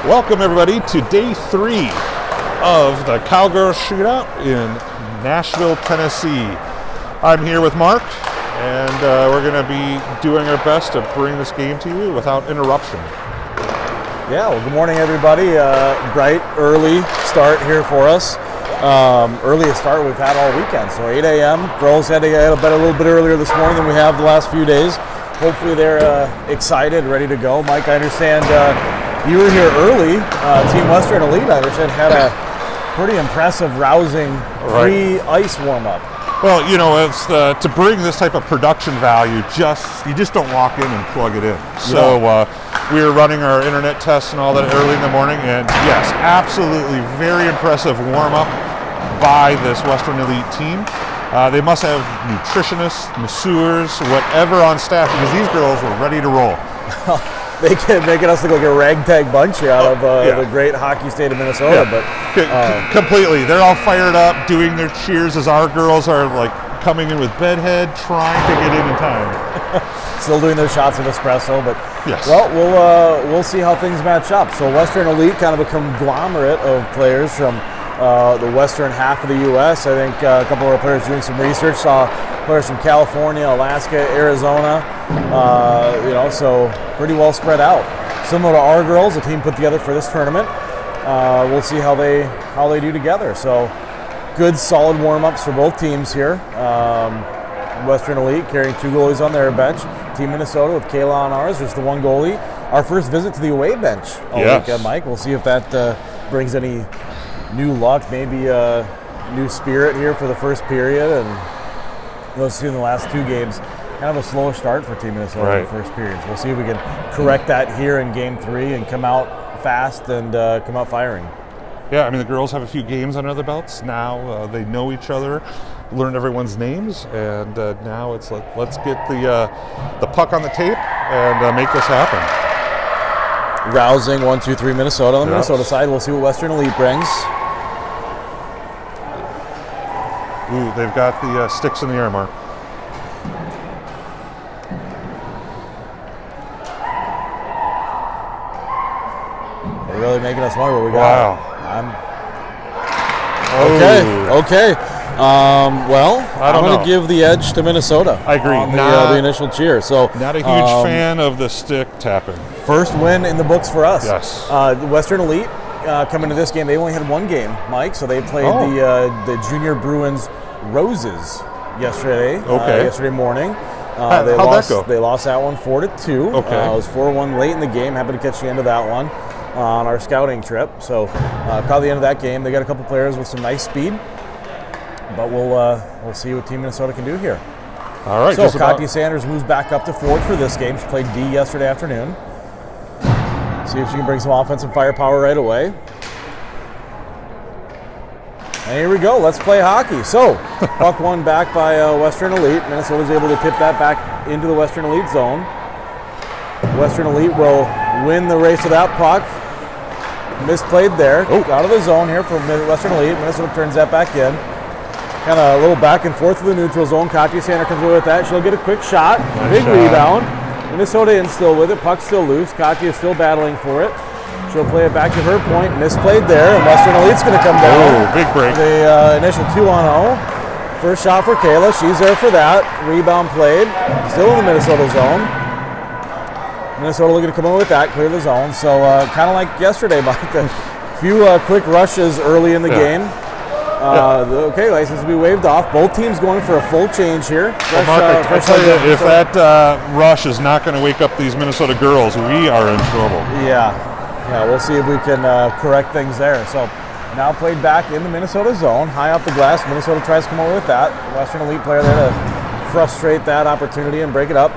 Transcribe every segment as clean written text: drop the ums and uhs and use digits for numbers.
Welcome everybody to day 3 of the Cowgirls Shootout in Nashville, Tennessee. I'm here with Mark, and we're going to be doing our best to bring this game to you without interruption. Yeah, well, good morning everybody. Bright, early start here for us. Earliest start we've had all weekend, so 8 a.m. Girls had to get out of bed a little bit earlier this morning than we have the last few days. Hopefully they're excited, ready to go. Mike, I understand you were here early. Team Western Elite, I understand, had a pretty impressive, rousing pre-ice warm-up. Well, you know, it's to bring this type of production value, you just don't walk in and plug it in. So we were running our internet tests and all that early in the morning, and yes, absolutely very impressive warm-up by this Western Elite team. They must have nutritionists, masseurs, whatever on staff, because these girls were ready to roll. Making us look like a ragtag bunch here out of the great hockey state of Minnesota. But completely, they're all fired up, doing their cheers as our girls are like coming in with bedhead, trying to get in time. Still doing their shots of espresso, but yes. Well, we'll see how things match up. So Western Elite, kind of a conglomerate of players from the western half of the U.S. I think a couple of our players doing some research saw players from California, Alaska, Arizona. So pretty well spread out. Similar to our girls, a team put together for this tournament. We'll see how they do together. So good, solid warm-ups for both teams here. Western Elite carrying 2 goalies on their bench. Team Minnesota with Kayla on ours, just the 1 goalie. Our first visit to the away bench all weekend, Mike. We'll see if that brings any new luck, maybe a new spirit here for the first period. And you'll see in the last 2 games, kind of a slow start for Team Minnesota in the first period. So we'll see if we can correct that here in Game 3 and come out fast and come out firing. Yeah, I mean, the girls have a few games under their belts. Now they know each other, learned everyone's names, and now it's let's get the puck on the tape and make this happen. Rousing 1-2-3 Minnesota on the Minnesota side. We'll see what Western Elite brings. Ooh, they've got the sticks in the air, Mark. They're really making us wonder what we got. Wow. Okay. I'm going to give the edge to Minnesota. I agree. On the initial cheer. So not a huge fan of the stick tapping. First win in the books for us. Yes. Western Elite coming to this game, they only had 1 game, Mike. So they played the Junior Bruins Roses yesterday. Yesterday morning. How'd that go? They lost that one 4-2. Okay. It was 4-1 late in the game. Happy to catch the end of that one on our scouting trip. So caught the end of that game. They got a couple players with some nice speed, but we'll see what Team Minnesota can do here. All right. So Katya Sanders moves back up to forward for this game. She played D yesterday afternoon. See if she can bring some offensive firepower right away. And here we go. Let's play hockey. So puck won back by Western Elite. Minnesota's able to tip that back into the Western Elite zone. Western Elite will win the race to that puck. Misplayed there. Out of the zone here for Western Elite. Minnesota turns that back in. Kind of a little back and forth to the neutral zone. Katya Sanders comes away with that. She'll get a quick shot. Big rebound. Minnesota in still with it. Puck's still loose. Katya is still battling for it. She'll play it back to her point. Misplayed there. And Western Elite's going to come down. Big break. The initial 2-on-0. First shot for Kayla. She's there for that. Rebound played. Still in the Minnesota zone. Minnesota looking to come in with that, clear the zone. So kind of like yesterday, Mike, a few quick rushes early in the game. Okay, license to be waved off. Both teams going for a full change here. Mark, I tell you, if that rush is not going to wake up these Minnesota girls, we are in trouble. Yeah, we'll see if we can correct things there. So now played back in the Minnesota zone, high off the glass. Minnesota tries to come over with that. Western Elite player there to frustrate that opportunity and break it up.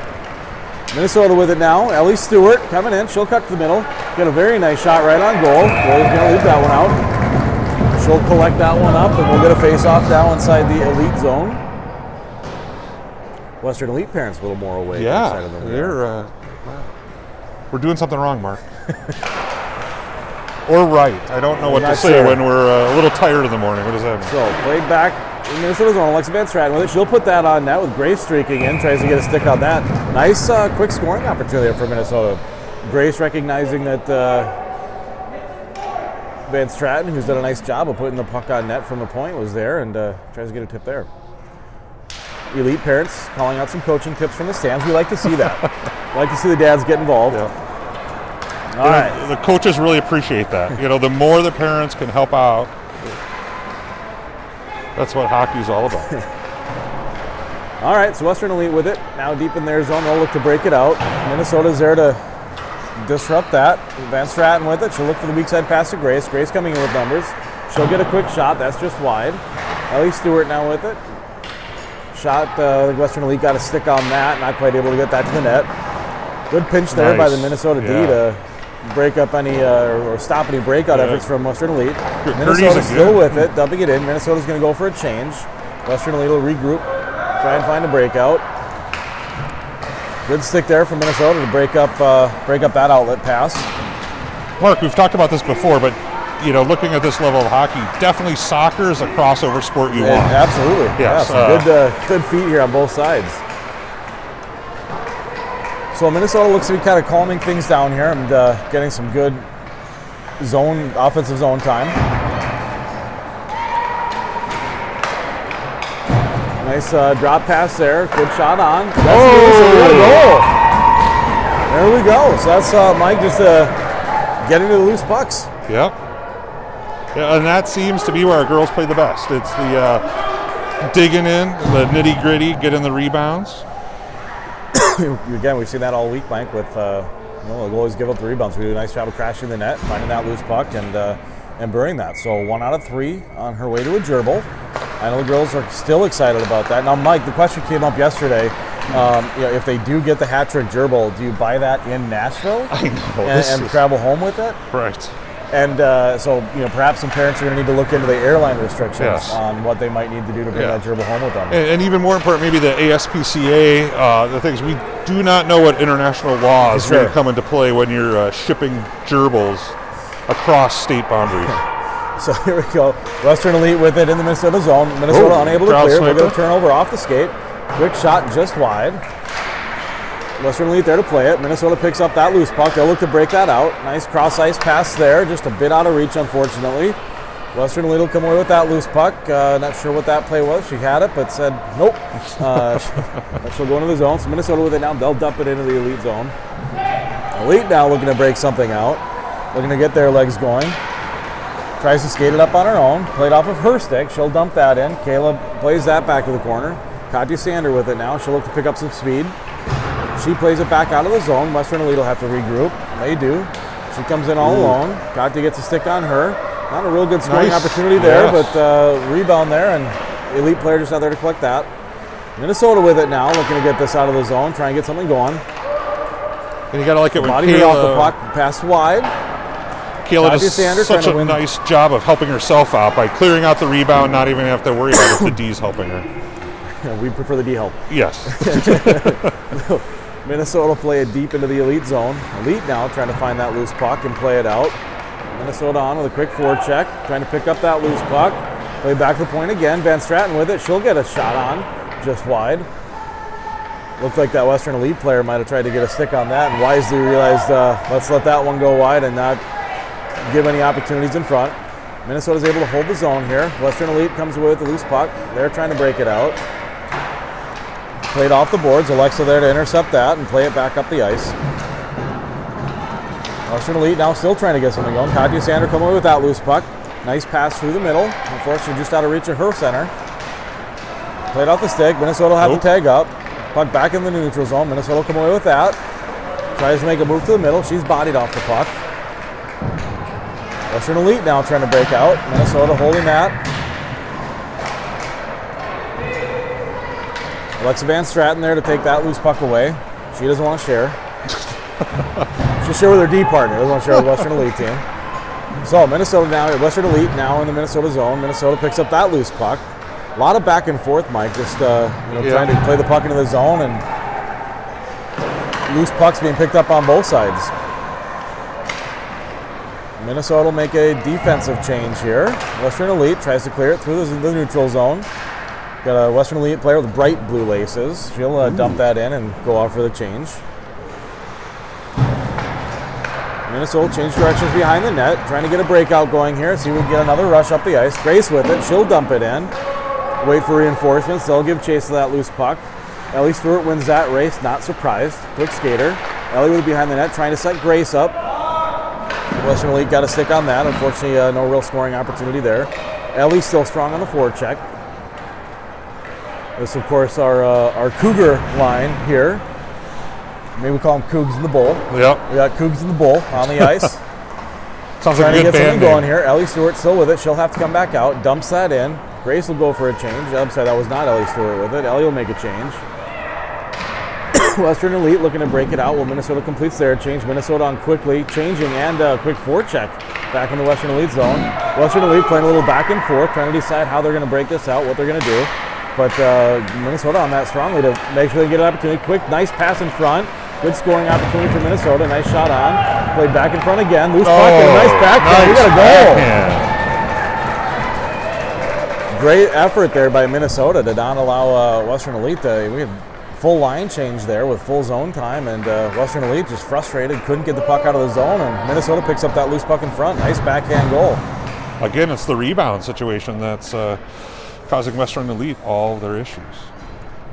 Minnesota with it now. Ellie Stewart coming in. She'll cut to the middle. Get a very nice shot right on goal. Goalie's going to leave that one out. She'll collect that one up, and we'll get a face-off down inside the Elite zone. Western Elite parents a little more awake. Yeah, we're doing something wrong, Mark. Or right. I don't know what to say when we're a little tired in the morning. What does that mean? So, played back in Minnesota's zone. Alexa Van Stratton with it. She'll put that on net with Grace streaking in. Tries to get a stick on that. Nice quick scoring opportunity for Minnesota. Grace recognizing that Van Stratton, who's done a nice job of putting the puck on net from the point, was there and tries to get a tip there. Elite parents calling out some coaching tips from the stands. We like to see that. We like to see the dads get involved. Yeah. All right. The coaches really appreciate that. The more the parents can help out, that's what hockey's all about. All right, so Western Elite with it. Now deep in their zone, they'll look to break it out. Minnesota's there to disrupt that. Van Stratton with it. She'll look for the weak side pass to Grace. Grace coming in with numbers. She'll get a quick shot. That's just wide. Ellie Stewart now with it. Shot, Western Elite got a stick on that. Not quite able to get that to the net. Good pinch there by the Minnesota D to break up any or stop any breakout efforts from Western Elite. Minnesota's still with it, dumping it in. Minnesota's going to go for a change. Western Elite will regroup, try and find a breakout. Good stick there from Minnesota to break up that outlet pass. Mark, we've talked about this before, but looking at this level of hockey, definitely soccer is a crossover sport you want. Absolutely. Yes. Good feet here on both sides. So Minnesota looks to be kind of calming things down here and getting some good offensive zone time. Nice drop pass there. Good shot on. There we go. So that's Mike just getting to the loose pucks. Yep. Yeah, and that seems to be where our girls play the best. It's the digging in, the nitty gritty, getting the rebounds. Again, we've seen that all week, Mike, with the goalies give up the rebounds. We do a nice job of crashing the net, finding that loose puck, and burying that. So 1 out of 3 on her way to a gerbil. I know the girls are still excited about that. Now, Mike, the question came up yesterday. If they do get the hat trick gerbil, do you buy that in Nashville? I know. And travel home with it? Right. And so perhaps some parents are going to need to look into the airline restrictions on what they might need to do to bring that gerbil home with them. And even more important, maybe the ASPCA, the things, we do not know what international laws really come into play when you're shipping gerbils across state boundaries. So here we go. Western Elite with it in the Minnesota zone. Minnesota unable to clear. We'll get a turnover off the skate. Quick shot just wide. Western Elite there to play it. Minnesota picks up that loose puck. They'll look to break that out. Nice cross-ice pass there. Just a bit out of reach, unfortunately. Western Elite will come away with that loose puck. Not sure what that play was. She had it, but said nope. She'll go into the zone. So Minnesota with it now. They'll dump it into the Elite zone. Elite now looking to break something out. Looking to get their legs going. Tries to skate it up on her own. Played off of her stick. She'll dump that in. Kayla plays that back to the corner. Katya Sander with it now. She'll look to pick up some speed. She plays it back out of the zone. Western Elite will have to regroup. They do. She comes in all alone. Katya gets a stick on her. Not a real good scoring opportunity there, but rebound there, and the Elite player just out there to collect that. Minnesota with it now, looking to get this out of the zone, try and get something going. And you got to like it when Body off the puck, pass wide. Kayla does such a nice job of helping herself out by clearing out the rebound, not even have to worry about if the D's helping her. Yeah, we prefer the D help. Yes. Minnesota play it deep into the Elite zone. Elite now trying to find that loose puck and play it out. Minnesota on with a quick forward check, trying to pick up that loose puck. Play back to the point again. Van Stratton with it. She'll get a shot on, just wide. Looked like that Western Elite player might have tried to get a stick on that and wisely realized, let's let that one go wide and not give any opportunities in front. Minnesota's able to hold the zone here. Western Elite comes away with the loose puck. They're trying to break it out. Played off the boards. Alexa there to intercept that and play it back up the ice. Western Elite now still trying to get something going. Katya Sander coming away with that loose puck. Nice pass through the middle. Unfortunately, just out of reach of her center. Played off the stick. Minnesota will have to tag up. Puck back in the neutral zone. Minnesota will come away with that. Tries to make a move to the middle. She's bodied off the puck. Western Elite now trying to break out. Minnesota holding that. Alexa Van Stratton there to take that loose puck away. She doesn't want to share. She'll share with her D partner. Doesn't want to share with the Western Elite team. So Minnesota now, Western Elite now in the Minnesota zone. Minnesota picks up that loose puck. A lot of back and forth, Mike. Just trying to play the puck into the zone and loose pucks being picked up on both sides. Minnesota will make a defensive change here. Western Elite tries to clear it through the neutral zone. Got a Western Elite player with bright blue laces. She'll dump that in and go off for the change. Minnesota change directions behind the net, trying to get a breakout going here. See if we can get another rush up the ice. Grace with it. She'll dump it in. Wait for reinforcements. They'll give chase to that loose puck. Ellie Stewart wins that race. Not surprised. Quick skater. Ellie with it behind the net, trying to set Grace up. Western Elite got a stick on that. Unfortunately, no real scoring opportunity there. Ellie still strong on the forecheck. This, of course, our Cougar line here. Maybe we call them Cougs in the Bowl. Yep. We got Cougs in the Bowl on the ice. Sounds Trying like a to good get something band going name. here. Ellie Stewart still with it. She'll have to come back out. Dumps that in. Grace will go for a change. I'm sorry, that was not Ellie Stewart with it. Ellie will make a change. Western Elite looking to break it out. Well, Minnesota completes their change. Minnesota on quickly changing and quick forecheck back in the Western Elite zone. Western Elite playing a little back and forth, trying to decide how they're going to break this out, what they're going to do. But Minnesota on that strongly to make sure they get an opportunity. Quick, nice pass in front. Good scoring opportunity for Minnesota. Nice shot on. Played back in front again. Loose puck and a nice backhand. We got a goal. Backhand. Great effort there by Minnesota to not allow Western Elite to. We had full line change there with full zone time, and Western Elite just frustrated, couldn't get the puck out of the zone, and Minnesota picks up that loose puck in front. Nice backhand goal. Again, it's the rebound situation that's causing Western Elite all their issues.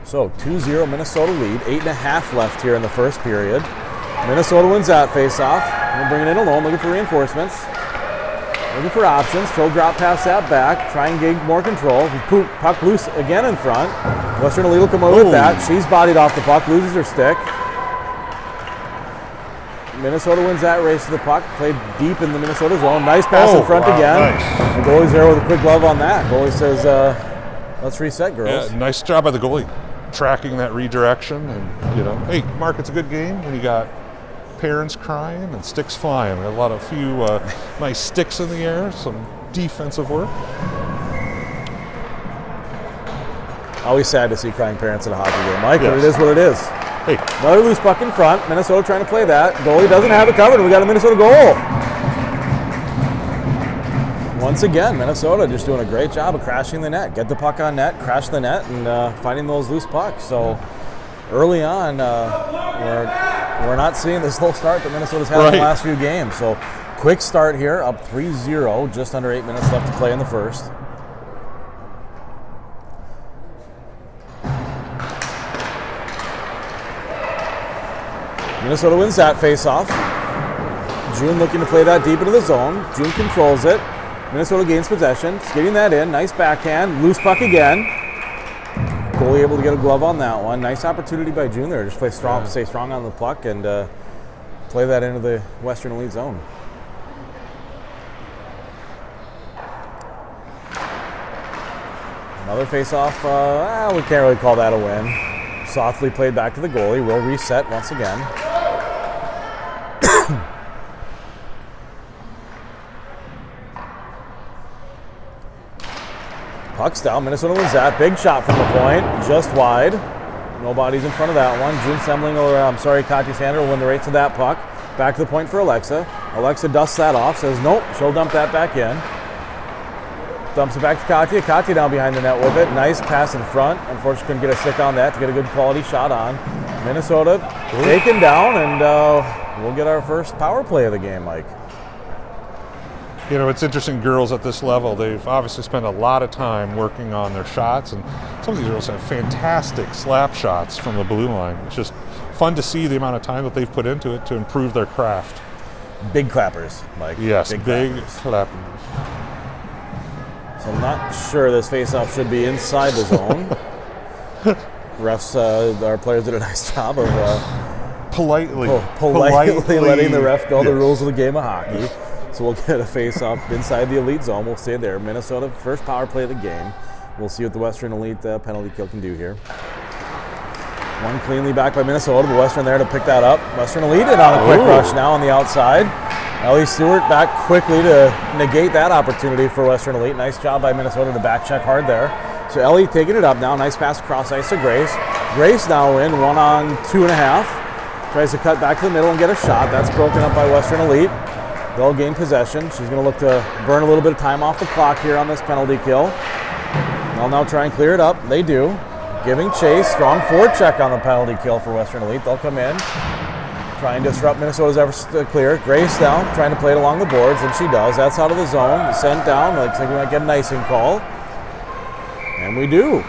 So 2-0 Minnesota lead, 8.5 left here in the first period. Minnesota wins that face-off. We'll bring it in alone, looking for reinforcements. Looking for options. She'll drop past that back, try and gain more control. Puck loose again in front. Western Elite will come over with that. She's bodied off the puck, loses her stick. Minnesota wins that race to the puck. Played deep in the Minnesota zone. Nice pass in front again. Nice. The goalie's there with a quick glove on that. Goalie says, let's reset, girls. Yeah, nice job by the goalie, tracking that redirection. And, hey, Mark, it's a good game when you got parents crying and sticks flying. A lot of few nice sticks in the air, some defensive work. Always sad to see crying parents at a hockey game, Mike, Yes. but it is what it is. Hey, Another loose puck in front. Minnesota trying to play that. Goalie doesn't have it covered, and we got a Minnesota goal. Once again, Minnesota just doing a great job of crashing the net. Get the puck on net, crash the net, and finding those loose pucks. So early on, we're not seeing the slow start that Minnesota's had in the last few games. So quick start here, up 3-0, just under 8 minutes left to play in the first. Minnesota wins that face-off. June looking to play that deep into the zone. June controls it. Minnesota gains possession. Skating that in. Nice backhand. Loose puck again. Goalie able to get a glove on that one. Nice opportunity by June there. Just play strong, stay strong on the puck, and play that into the Western Elite zone. Another face-off. We can't really call that a win. Softly played back to the goalie. We'll reset once again. Puck's down. Minnesota wins that. Big shot from the point. Just wide. Nobody's in front of that one. June Semling, Katya Sander will win the race to that puck. Back to the point for Alexa. Alexa dusts that off. Says nope. She'll dump that back in. Dumps it back to Katya. Katya down behind the net with it. Nice pass in front. Unfortunately, couldn't get a stick on that to get a good quality shot on. Minnesota taken down, and we'll get our first power play of the game, Mike. It's interesting, girls at this level, they've obviously spent a lot of time working on their shots, and some of these girls have fantastic slap shots from the blue line. It's just fun to see the amount of time that they've put into it to improve their craft. Big clappers, Mike. Yes, big clappers. So I'm not sure this face-off should be inside the zone. Refs, our players did a nice job of politely letting the ref know the yes. rules of the game of hockey. So we'll get a face-off inside the Elite zone. We'll stay there. Minnesota, first power play of the game. We'll see what the Western Elite penalty kill can do here. One cleanly back by Minnesota, but Western there to pick that up. Western Elite in on a quick rush now on the outside. Ellie Stewart back quickly to negate that opportunity for Western Elite. Nice job by Minnesota to back check hard there. So Ellie taking it up now. Nice pass across ice to Grace. Grace now in 1-on-2.5. Tries to cut back to the middle and get a shot. That's broken up by Western Elite. They'll gain possession. She's going to look to burn a little bit of time off the clock here on this penalty kill. They'll now try and clear it up. They do. Giving chase. Strong forecheck on the penalty kill for Western Elite. They'll come in. trying to disrupt Minnesota's efforts to clear. Grace down, trying to play it along the boards, and she does. That's out of the zone. Sent down. Looks like we might get an icing call. And we do.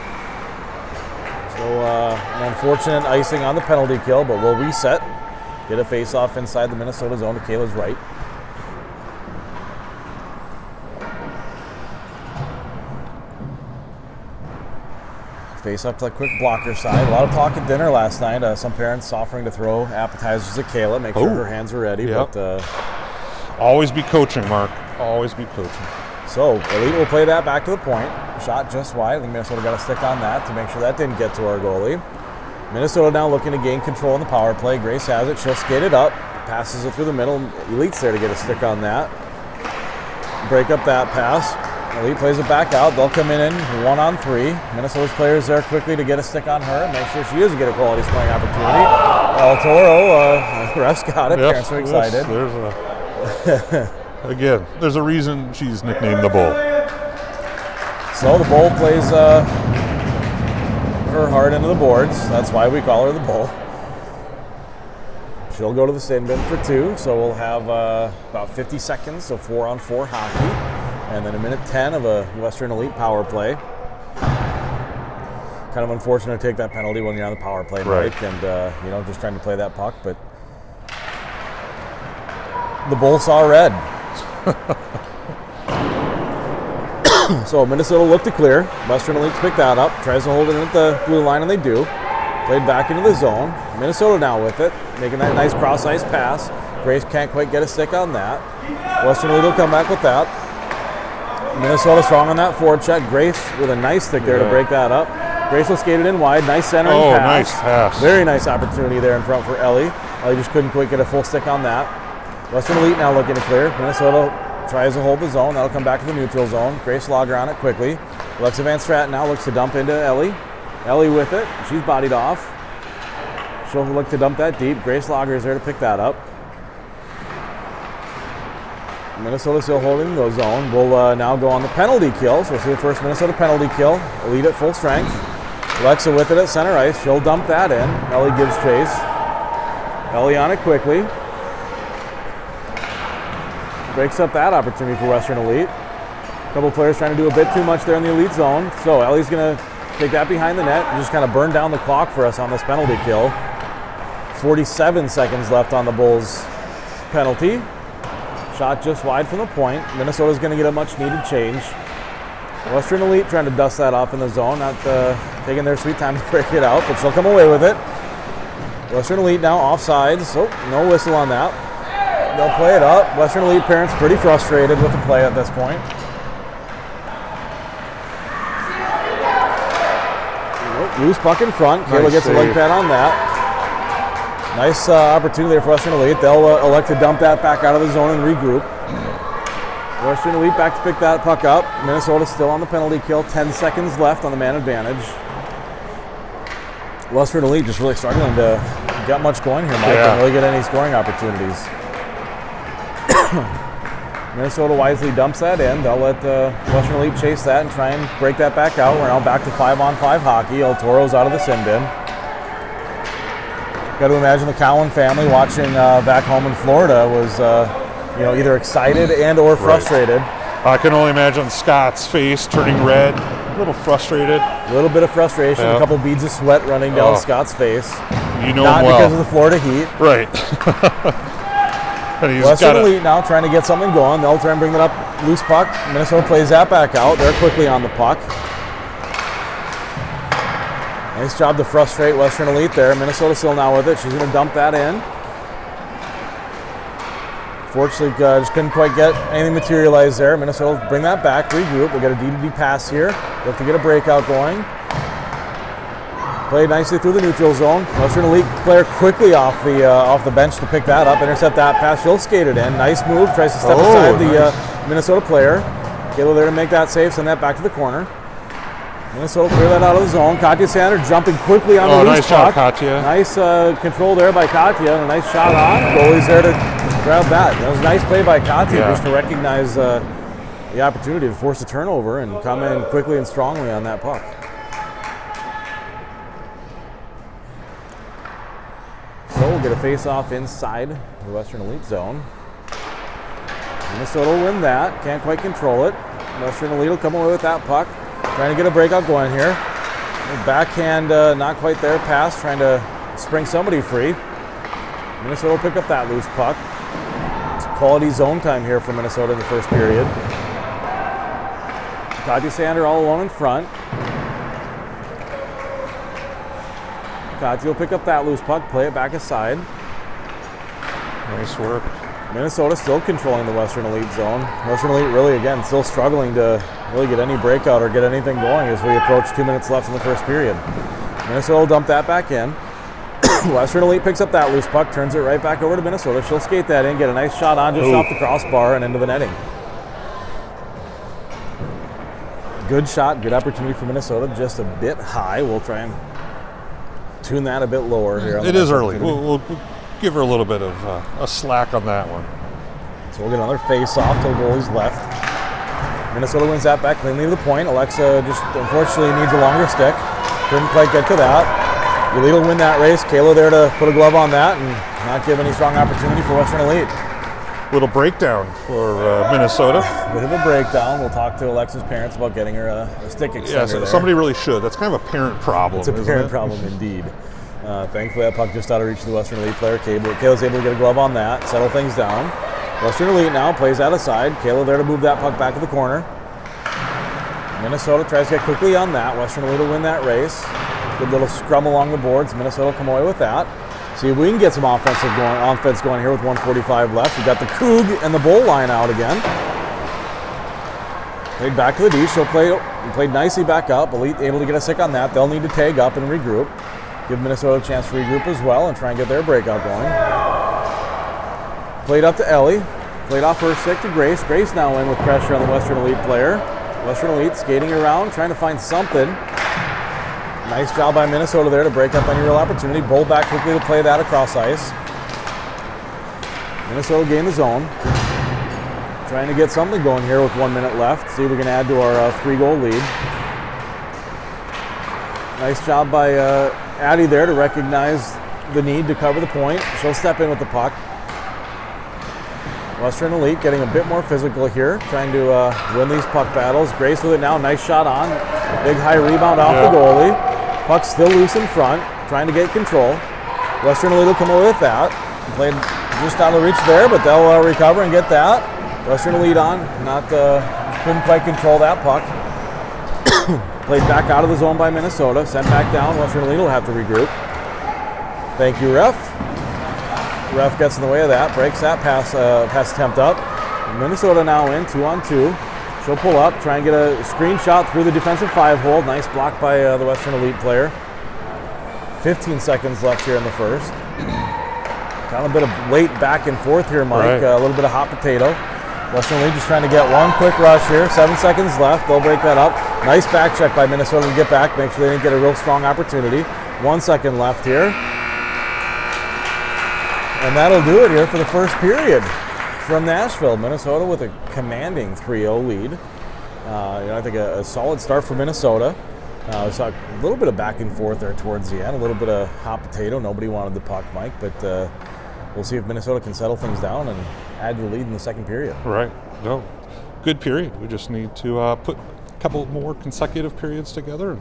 So an unfortunate icing on the penalty kill, but we'll reset. Get a face-off inside the Minnesota zone to Kayla's right. Face up to the quick blocker side. A lot of talk at dinner last night. Some parents offering to throw appetizers at Kayla, make sure her hands are ready. Yep. But Always be coaching, Mark. Always be coaching. so Elite will play that back to the point. Shot just wide. I think Minnesota got a stick on that to make sure that didn't get to our goalie. Minnesota now looking to gain control in the power play. Grace has it. She'll skate it up. Passes it through the middle. Elite's there to get a stick on that. Break up that pass. Elite plays it back out. They'll come in 1-on-3. Minnesota's players there quickly to get a stick on her. Make sure she doesn't get a quality scoring opportunity. El Toro, refs got it. Parents are excited. Again, there's a reason she's nicknamed the Bull. So the Bull plays her hard into the boards. That's why we call her the Bull. She'll go to the sin bin for 2. So we'll have about 50 seconds of 4-on-4 hockey. And then a minute 10 of a Western Elite power play. Kind of unfortunate to take that penalty when you're on the power play, right? Mike, and just trying to play that puck, but the Bull saw red. So Minnesota looked to clear. Western Elite to pick that up. Tries to hold it at the blue line, and they do. Played back into the zone. Minnesota now with it, making that nice cross-ice pass. Grace can't quite get a stick on that. Western Elite will come back with that. Minnesota strong on that forward check. Grace with a nice stick there to break that up. Grace will skate it in wide. Nice centering pass. Nice pass. Very nice opportunity there in front for Ellie. Ellie just couldn't quite get a full stick on that. Western Elite now looking to clear. Minnesota tries to hold the zone. That'll come back to the neutral zone. Grace Lager on it quickly. Alexa Van Stratton now looks to dump into Ellie. Ellie with it. She's bodied off. She'll look to dump that deep. Grace Lager is there to pick that up. Minnesota still holding the zone. We'll now go on the penalty kill. So we'll see the first Minnesota penalty kill. Elite at full strength. Alexa with it at center ice. She'll dump that in. Ellie gives chase. Ellie on it quickly. Breaks up that opportunity for Western Elite. A couple players trying to do a bit too much there in the Elite zone. So Ellie's going to take that behind the net and just kind of burn down the clock for us on this penalty kill. 47 seconds left on the Bulls penalty. Shot just wide from the point. Minnesota's going to get a much needed change. Western Elite trying to dust that off in the zone, not taking their sweet time to break it out, but she'll come away with it. Western Elite now offside, so no whistle on that. They'll play it up. Western Elite parents pretty frustrated with the play at this point. Loose puck in front. Kayla gets a leg pad on that. Nice opportunity there for Western Elite. They'll elect to dump that back out of the zone and regroup. Western Elite back to pick that puck up. Minnesota still on the penalty kill. 10 seconds left on the man advantage. Western Elite just really struggling to get much going here, Mike, and really get any scoring opportunities. Minnesota wisely dumps that in. They'll let Western Elite chase that and try and break that back out. We're now back to 5-on-5 hockey. El Toro's out of the sin bin. Got to imagine the Cowan family watching back home in Florida was, either excited and or frustrated. Right. I can only imagine Scott's face turning red, a little frustrated. A little bit of frustration, a couple beads of sweat running down Scott's face. You know Not him well. because of the Florida heat. Right. Western Elite now trying to get something going. They'll try and bring that up. Loose puck. Minnesota plays that back out. They're quickly on the puck. Nice job to frustrate Western Elite there. Minnesota still now with it. She's going to dump that in. Fortunately, just couldn't quite get anything materialized there. Minnesota will bring that back, regroup. We'll get a D-to-D pass here. Look to get a breakout going. Played nicely through the neutral zone. Western Elite player quickly off the bench to pick that up, intercept that pass. She'll skate it in. Nice move. Tries to step aside the Minnesota player. Kayla there to make that save. Send that back to the corner. Minnesota clear that out of the zone. Katya Sander jumping quickly on the loose nice puck. Shot, Katya. Nice control there by Katya, and a nice shot on. Goalie's there to grab that. That was a nice play by Katya, just to recognize the opportunity to force a turnover and come in quickly and strongly on that puck. So we'll get a face-off inside the Western Elite zone. Minnesota will win that. Can't quite control it. Western Elite will come away with that puck. Trying to get a breakout going here. Backhand, not quite there. Pass, trying to spring somebody free. Minnesota will pick up that loose puck. It's quality zone time here for Minnesota in the first period. Katja Sander all alone in front. Katja will pick up that loose puck, play it back aside. Nice work. Minnesota still controlling the Western Elite zone. Western Elite really, again, still struggling to really get any breakout or get anything going as we approach 2 minutes left in the first period. Minnesota will dump that back in. Western Elite picks up that loose puck, turns it right back over to Minnesota. She'll skate that in, get a nice shot on just off the crossbar and into the netting. Good shot, good opportunity for Minnesota, just a bit high. We'll try and tune that a bit lower here. It is early. We'll give her a little bit of a slack on that one. So we'll get another face-off till the goalie's left. Minnesota wins that back cleanly to the point. Alexa just unfortunately needs a longer stick. Couldn't quite get to that. Elite will win that race. Kayla there to put a glove on that and not give any strong opportunity for Western Elite. Little breakdown for Minnesota. Bit of a breakdown. We'll talk to Alexa's parents about getting her a stick extender. Yeah, somebody really should. That's kind of a parent problem. It's a parent problem indeed. Thankfully, that puck just out of reach of the Western Elite player. Kayla's able to get a glove on that, settle things down. Western Elite now plays that aside. Kayla there to move that puck back to the corner. Minnesota tries to get quickly on that. Western Elite will win that race. Good little scrum along the boards. Minnesota will come away with that. See if we can get some offense going here with 1:45 left. We've got the Coug and the Bull line out again. Played back to the D. She'll played nicely back up. Elite able to get a stick on that. They'll need to tag up and regroup. Give Minnesota a chance to regroup as well and try and get their breakout going. Played up to Ellie. Played off her stick to Grace. Grace now in with pressure on the Western Elite player. Western Elite skating around, trying to find something. Nice job by Minnesota there to break up any real opportunity. Bull back quickly to play that across ice. Minnesota gain the zone. Trying to get something going here with 1 minute left. See if we can add to our 3-goal lead. Nice job by Addie there to recognize the need to cover the point. She'll step in with the puck. Western Elite getting a bit more physical here, trying to win these puck battles. Grace with it now, nice shot on. Big high rebound off the goalie. Puck still loose in front, trying to get control. Western Elite will come away with that. Played just out of reach there, but they'll recover and get that. Western Elite on, couldn't quite control that puck. Played back out of the zone by Minnesota, sent back down. Western Elite will have to regroup. Thank you, ref. Ref gets in the way of that, breaks that pass attempt up. Minnesota now in 2-on-2. She'll pull up, try and get a screenshot through the defensive 5-hole. Nice block by the Western Elite player. 15 seconds left here in the first. Kind of a bit of late back and forth here, Mike. Right. A little bit of hot potato. Western Elite just trying to get one quick rush here. 7 seconds left. They'll break that up. Nice back check by Minnesota to get back. Make sure they didn't get a real strong opportunity. 1 second left here. And that'll do it here for the first period from Nashville. Minnesota with a commanding 3-0 lead. I think a solid start for Minnesota. We saw a little bit of back and forth there towards the end, a little bit of hot potato. Nobody wanted the puck, Mike, but we'll see if Minnesota can settle things down and add to the lead in the second period. Right. No. Good period. We just need to put a couple more consecutive periods together.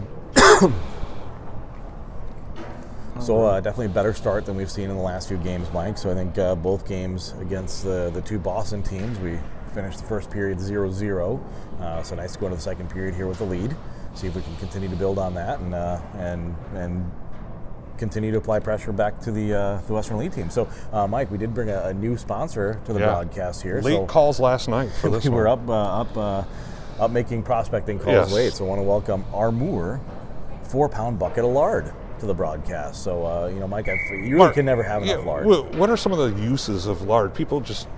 So definitely a better start than we've seen in the last few games, Mike. So I think both games against the two Boston teams, we finished the first period 0-0. So nice to go into the second period here with the lead. See if we can continue to build on that and continue to apply pressure back to the Western Elite team. So, Mike, we did bring a new sponsor to the broadcast here. Late calls last night for this we one. were up making prospecting calls late. So I want to welcome Armour 4-pound bucket of lard to the broadcast. So, Mike, you really can never have enough lard. What are some of the uses of lard? People just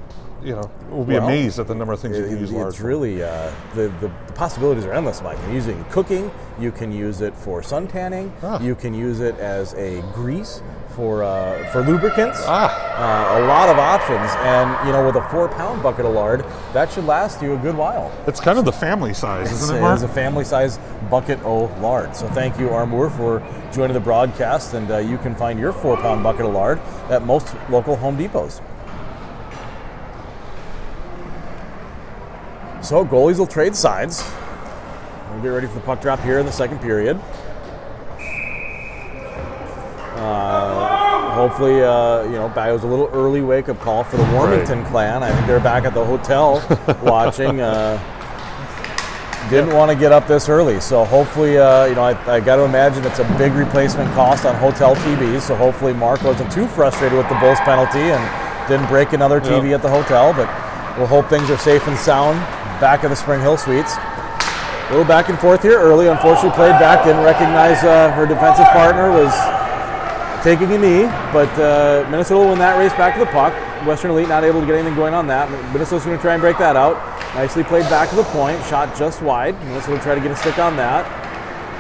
will be amazed at the number of things you can use lard It's for. really, the possibilities are endless, Mike. You can use it in cooking, you can use it for sun tanning, you can use it as a grease for lubricants. A lot of options, and with a 4-pound bucket of lard, that should last you a good while. It's kind of the family size, isn't it, It Mark? is a family-size bucket of lard. So thank you, Armour, for joining the broadcast, and you can find your 4-pound bucket of lard at most local Home Depots. So goalies will trade sides. We'll get ready for the puck drop here in the second period. Hopefully, it was a little early wake-up call for the Warmington clan. I think they're back at the hotel watching. Didn't want to get up this early, so hopefully, I got to imagine it's a big replacement cost on hotel TVs. So hopefully, Mark wasn't too frustrated with the Bulls penalty and didn't break another TV at the hotel. But we'll hope things are safe and sound back at the Spring Hill Suites. A little back and forth here early. Unfortunately, played back, didn't recognize her defensive partner was taking a knee, but Minnesota will win that race back to the puck. Western Elite not able to get anything going on that. Minnesota's going to try and break that out. Nicely played back to the point, shot just wide. Minnesota will try to get a stick on that.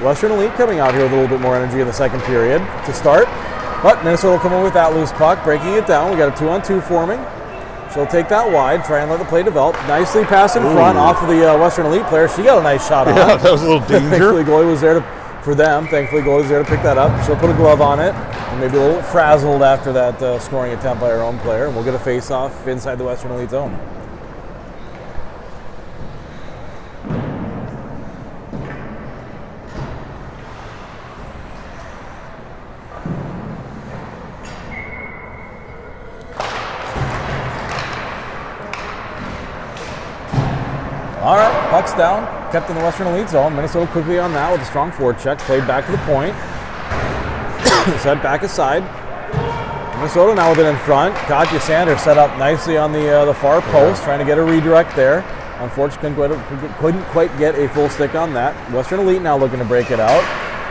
Western Elite coming out here with a little bit more energy in the second period to start, but Minnesota will come in with that loose puck, breaking it down. We got a 2-on-2 forming. She'll take that wide, try and let the play develop. Nicely pass in front off of the Western Elite player. She got a nice shot on it. Yeah, that was a little danger. Thankfully, goalie was there for them. Thankfully, goalie was there to pick that up. She'll put a glove on it. And maybe a little frazzled after that scoring attempt by our own player. We'll get a face-off inside the Western Elite zone. All right, puck's down, kept in the Western Elite zone. Minnesota quickly on that with a strong forecheck, played back to the point. Set back aside. Minnesota now with it in front. Katja Sanders set up nicely on the far post, trying to get a redirect there. Unfortunately, couldn't quite get a full stick on that. Western Elite now looking to break it out.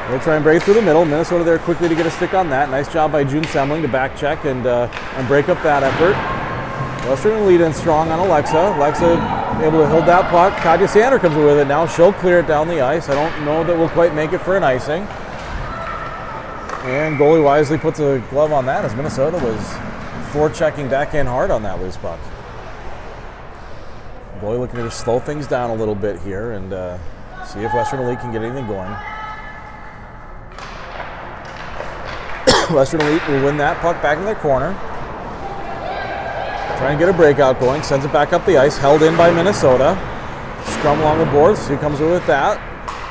They'll try and break through the middle. Minnesota there quickly to get a stick on that. Nice job by June Semling to back check and break up that effort. Western Elite in strong on Alexa. Alexa able to hold that puck. Katja Sanders comes with it now. She'll clear it down the ice. I don't know that we'll quite make it for an icing. And goalie wisely puts a glove on that as Minnesota was forechecking back in hard on that loose puck. Goalie looking to just slow things down a little bit here and see if Western Elite can get anything going. Western Elite will win that puck back in their corner. Trying to get a breakout going, sends it back up the ice, held in by Minnesota. Scrum along the boards, he comes with that.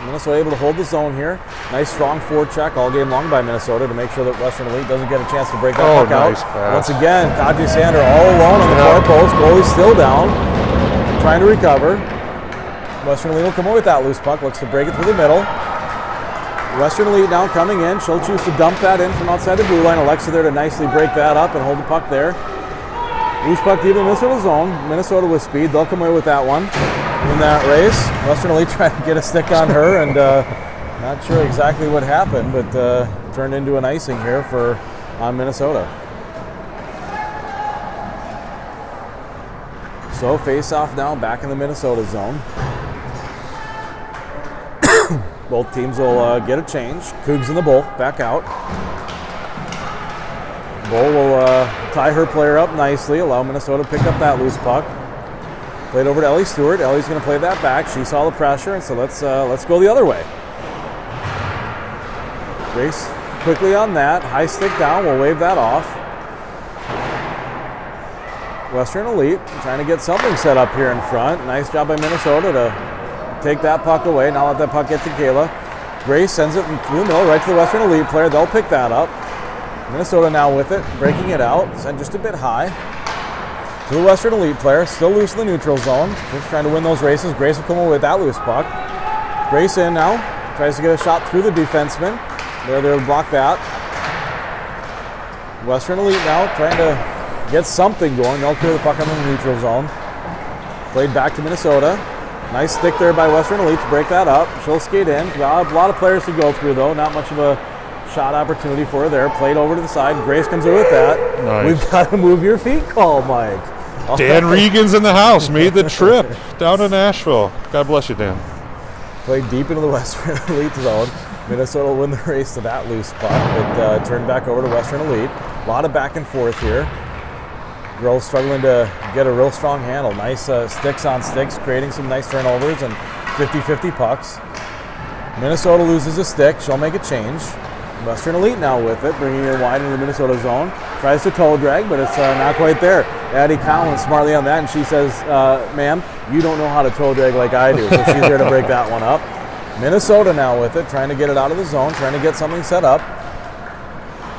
Minnesota able to hold the zone here. Nice strong forecheck all game long by Minnesota to make sure that Western Elite doesn't get a chance to break that puck nice out. pass. Once again, Katja Sanders all alone on the far post. Goalie still down, trying to recover. Western Elite will come over with that loose puck, looks to break it through the middle. Western Elite now coming in. She'll choose to dump that in from outside the blue line. Alexa there to nicely break that up and hold the puck there. Loose puck deep in Minnesota zone. Minnesota with speed. They'll come away with that one. In that race, Western Elite trying to get a stick on her, and not sure exactly what happened, but turned into an icing here on Minnesota. So face-off now back in the Minnesota zone. Both teams will get a change. Cougs in the Bull, back out. Bull will tie her player up nicely, allow Minnesota to pick up that loose puck. Played over to Ellie Stewart. Ellie's going to play that back. She saw the pressure, and so let's go the other way. Race quickly on that. High stick down. We'll wave that off. Western Elite trying to get something set up here in front. Nice job by Minnesota to take that puck away. Now let that puck get to Kayla. Grace sends it through the middle right to the Western Elite player. They'll pick that up. Minnesota now with it, breaking it out. Sent just a bit high. To the Western Elite player, still loose in the neutral zone. Just trying to win those races. Grace will come away with that loose puck. Grace in now. Tries to get a shot through the defenseman. They're there to block that. Western Elite now trying to get something going. They'll clear the puck on the neutral zone. Played back to Minnesota. Nice stick there by Western Elite to break that up. She'll skate in. A lot of players to go through though. Not much of a shot opportunity for her there. Played over to the side. Grace comes in with that. Nice. We've got to move your feet call, Mike. Dan Regan's in the house, made the trip down to Nashville. God bless you, Dan. Played deep into the Western Elite zone. Minnesota will win the race to that loose puck. It turned back over to Western Elite. A lot of back and forth here. Girls struggling to get a real strong handle. Nice sticks on sticks, creating some nice turnovers and 50-50 pucks. Minnesota loses a stick. She'll make a change. Western Elite now with it, bringing it wide into the Minnesota zone. Tries to toe drag, but it's not quite there. Addie Collins smartly on that, and she says, ma'am, you don't know how to toe drag like I do. So she's there to break that one up. Minnesota now with it, trying to get it out of the zone, trying to get something set up.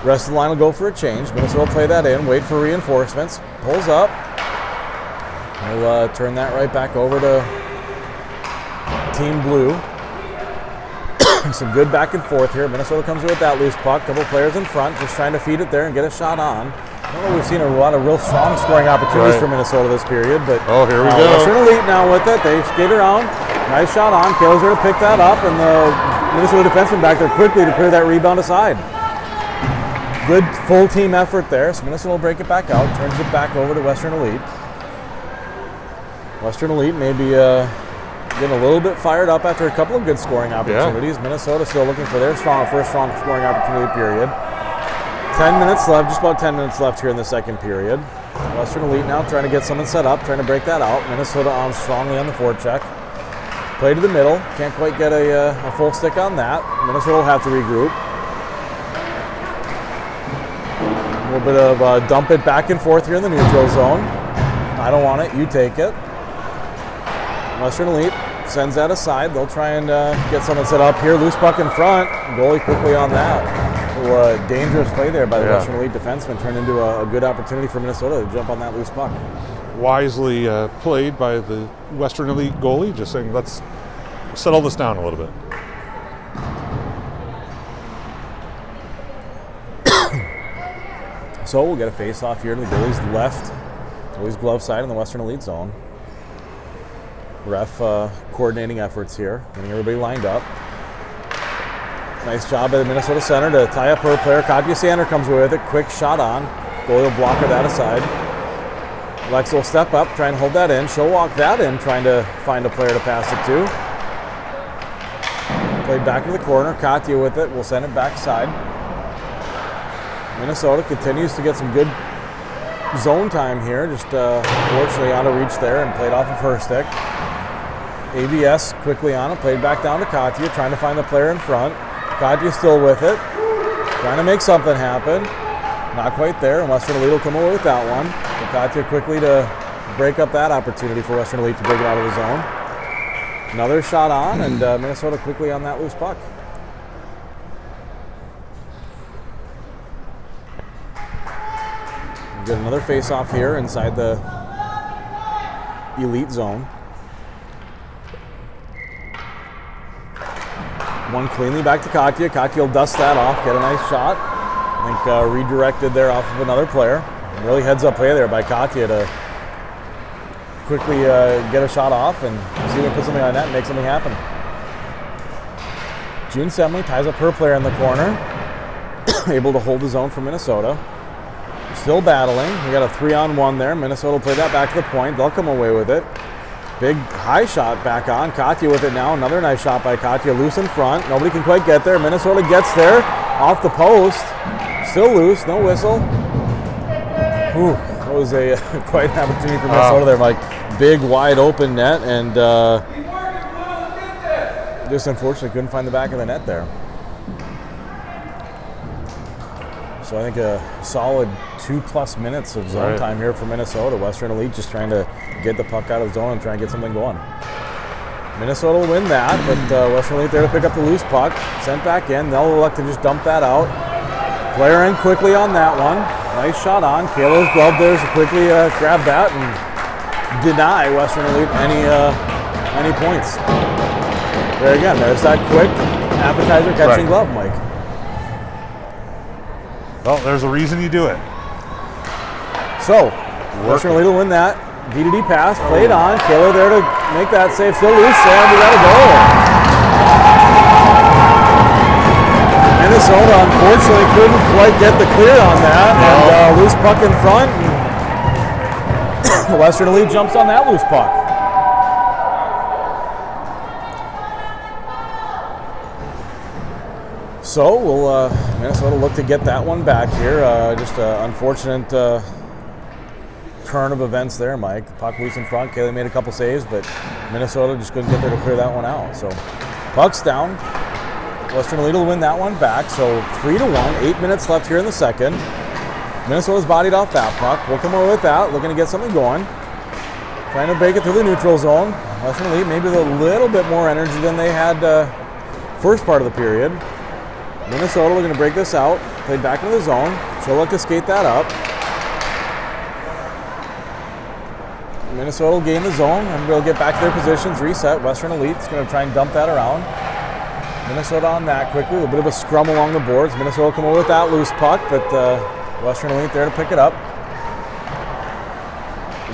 Rest of the line will go for a change. Minnesota will play that in, wait for reinforcements. Pulls up. We'll turn that right back over to Team Blue. Some good back and forth here. Minnesota comes in with that loose puck. Couple players in front, just trying to feed it there and get a shot on. I don't know, we've seen a lot of real strong scoring opportunities for Minnesota this period, but here we go. Western Elite now with it. They skate around. Nice shot on. Kayla's there to pick that up, and the Minnesota defenseman back there quickly to clear that rebound aside. Good full team effort there. So Minnesota will break it back out, turns it back over to Western Elite. Western Elite maybe getting a little bit fired up after a couple of good scoring opportunities. Minnesota still looking for their first strong scoring opportunity period. 10 minutes left, just about 10 minutes left here in the second period. Western Elite now trying to get someone set up, trying to break that out. Minnesota on strongly on the forecheck. Play to the middle, can't quite get a full stick on that. Minnesota will have to regroup. A little bit of dump it back and forth here in the neutral zone. I don't want it, you take it. Western Elite sends that aside. They'll try and get someone set up here. Loose puck in front. Goalie quickly on that. Dangerous play there by the Western Elite defenseman. Turned into a good opportunity for Minnesota to jump on that loose puck. Wisely played by the Western Elite goalie, just saying, let's settle this down a little bit. So we'll get a face-off here to the goalie's left. Goalie's glove side in the Western Elite zone. Ref coordinating efforts here, getting everybody lined up. Nice job by the Minnesota center to tie up her player. Katya Sander comes away with it. Quick shot on. Goalie will block her that aside. Alexa will step up, try and hold that in. She'll walk that in, trying to find a player to pass it to. Played back to the corner. Katya with it. We'll send it backside. Minnesota continues to get some good zone time here. Just fortunately out of reach there and played off of her stick. ABS quickly on it. Played back down to Katya, trying to find the player in front. Katya still with it. Trying to make something happen. Not quite there, and Western Elite will come away with that one. But Katya quickly to break up that opportunity for Western Elite to break it out of the zone. Another shot on, and Minnesota quickly on that loose puck. We'll get another face-off here inside the Elite zone. One cleanly back to Katya. Katya will dust that off, get a nice shot. I think redirected there off of another player. Really heads-up play there by Katya to quickly get a shot off and see if we can put something on that and make something happen. June Semley ties up her player in the corner. Able to hold the zone for Minnesota. Still battling. We got a 3-on-1 there. Minnesota will play that back to the point. They'll come away with it. Big high shot back on. Katya with it now. Another nice shot by Katya. Loose in front. Nobody can quite get there. Minnesota gets there. Off the post. Still loose. No whistle. Ooh, that was a quite an opportunity for Minnesota there, Mike. Big, wide open net, and just unfortunately couldn't find the back of the net there. So I think a solid 2+ minutes of zone time here for Minnesota. Western Elite just trying to get the puck out of the zone and try and get something going. Minnesota will win that, but Western Elite there to pick up the loose puck. Sent back in. They'll elect to just dump that out. Player in quickly on that one. Nice shot on. Kayla's glove there to quickly grab that and deny Western Elite any points. There again, there's that quick appetizer catching glove, Mike. Well, there's a reason you do it. So, Western Elite will win that. D-to-D pass, played on. Kayla there to make that save. Still loose, and we got a goal. Minnesota, unfortunately, couldn't quite get the clear on that. And loose puck in front. Western Elite jumps on that loose puck. So will Minnesota look to get that one back here. Just an unfortunate turn of events there, Mike. Puck loose in front. Kaylee made a couple saves, but Minnesota just couldn't get there to clear that one out. So puck's down. Western Elite will win that one back. So 3-1. 8 minutes left here in the second. Minnesota's bodied off that puck. We'll come over with that, looking to get something going. Trying to break it through the neutral zone. Western Elite maybe with a little bit more energy than they had first part of the period. Minnesota looking to break this out. Played back into the zone. She'll look to skate that up. Minnesota will gain the zone and we'll get back to their positions, reset. Western Elite's going to try and dump that around. Minnesota on that quickly. A little bit of a scrum along the boards. Minnesota will come over with that loose puck, but Western Elite there to pick it up.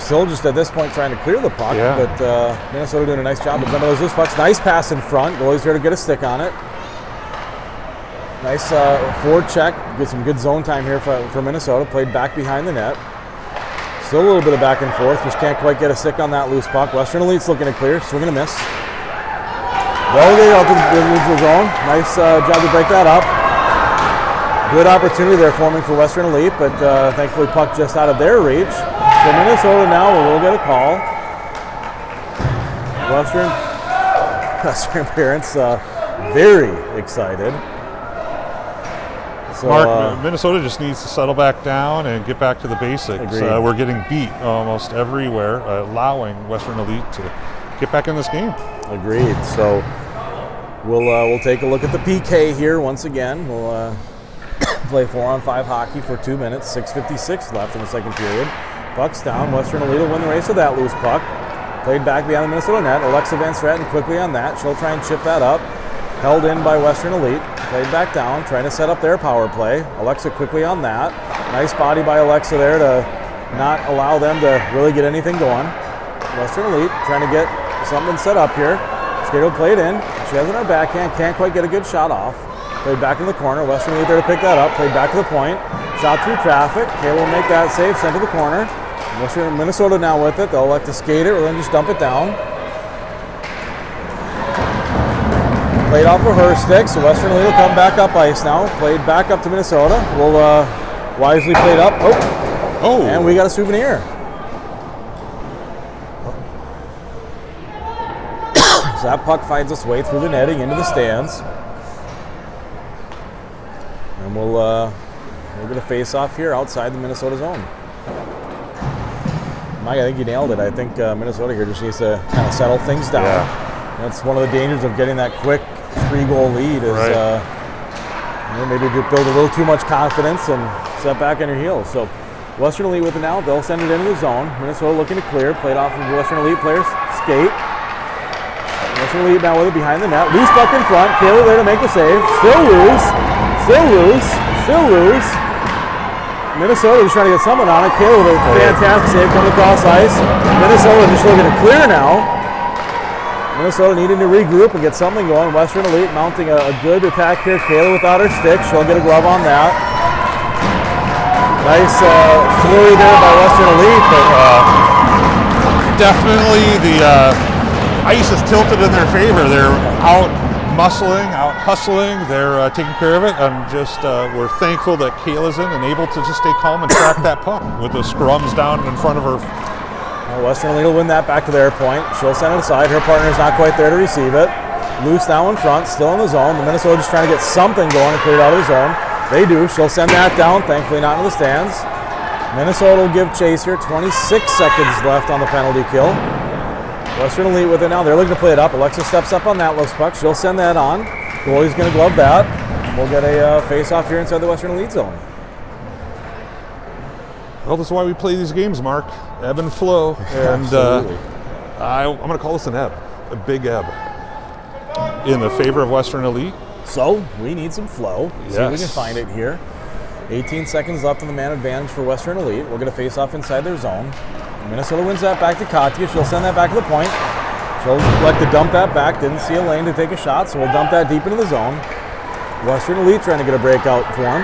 Still just at this point trying to clear the puck, but Minnesota doing a nice job of jumping those loose pucks. Nice pass in front. Goalie's there to get a stick on it. Nice forward check. Get some good zone time here for Minnesota. Played back behind the net. Still a little bit of back and forth. Just can't quite get a stick on that loose puck. Western Elite's looking to clear. Swing and a miss. Well, they out to the neutral zone. Nice job to break that up. Good opportunity there forming for Western Elite, but thankfully puck just out of their reach. So Minnesota now will get a call. Western parents very excited. So, Mark, Minnesota just needs to settle back down and get back to the basics. We're getting beat almost everywhere, allowing Western Elite to get back in this game. Agreed. So we'll take a look at the PK here once again. We'll play 4-on-5 hockey for 2 minutes. 6:56 left in the second period. Puck's down. Western Elite will win the race with that loose puck. Played back behind the Minnesota net. Alexa Van Straten quickly on that. She'll try and chip that up. Held in by Western Elite. Played back down, trying to set up their power play. Alexa quickly on that. Nice body by Alexa there to not allow them to really get anything going. Western Elite trying to get something set up here. Skater played in. She has it on her backhand. Can't quite get a good shot off. Played back in the corner. Western Elite there to pick that up. Played back to the point. Shot through traffic. Kayla will make that save. Sent to the corner. Minnesota now with it. They'll elect to skate it or then just dump it down. Played off of her stick, so Western Elite will come back up ice now. Played back up to Minnesota. Will wisely played up. Oh! And we got a souvenir. So that puck finds its way through the netting into the stands. And we'll get a face-off here outside the Minnesota zone. Mike, I think you nailed it. I think Minnesota here just needs to kind of settle things down. Yeah. That's one of the dangers of getting that quick 3-goal lead is maybe you build a little too much confidence and set back on your heels. So Western Elite with it now. They'll send it into the zone. Minnesota looking to clear. Played off of the Western Elite players. Skate. Western Elite now with it behind the net. Loose puck in front. Kayla there to make the save. Still loose. Still loose. Still loose. Minnesota just trying to get someone on it. Kayla with a fantastic save coming across ice. Minnesota just looking to clear now. Minnesota needing to regroup and get something going. Western Elite mounting a good attack here. Kayla without her stick. She'll get a glove on that. Nice flurry there by Western Elite. But, definitely the ice is tilted in their favor. They're out muscling, out hustling. They're taking care of it. I'm just, we're thankful that Kayla's in and able to just stay calm and track that puck with the scrums down in front of her. Western Elite will win that back to their point. She'll send it aside. Her partner's not quite there to receive it. Loose now in front, still in the zone. The Minnesota just trying to get something going and clear it out of the zone. They do. She'll send that down, thankfully not into the stands. Minnesota will give chase here. 26 seconds left on the penalty kill. Western Elite with it now. They're looking to play it up. Alexa steps up on that loose puck. She'll send that on. Goalie's going to glove that. We'll get a face-off here inside the Western Elite zone. Well, this is why we play these games, Mark. Ebb and flow. And I'm going to call this an ebb, a big ebb, in the favor of Western Elite. So we need some flow. Yes. See if we can find it here. 18 seconds left on the man advantage for Western Elite. We'll get a face-off inside their zone. Minnesota wins that back to Katya. She'll send that back to the point. She'll like to dump that back. Didn't see a lane to take a shot, so we'll dump that deep into the zone. Western Elite trying to get a breakout for him.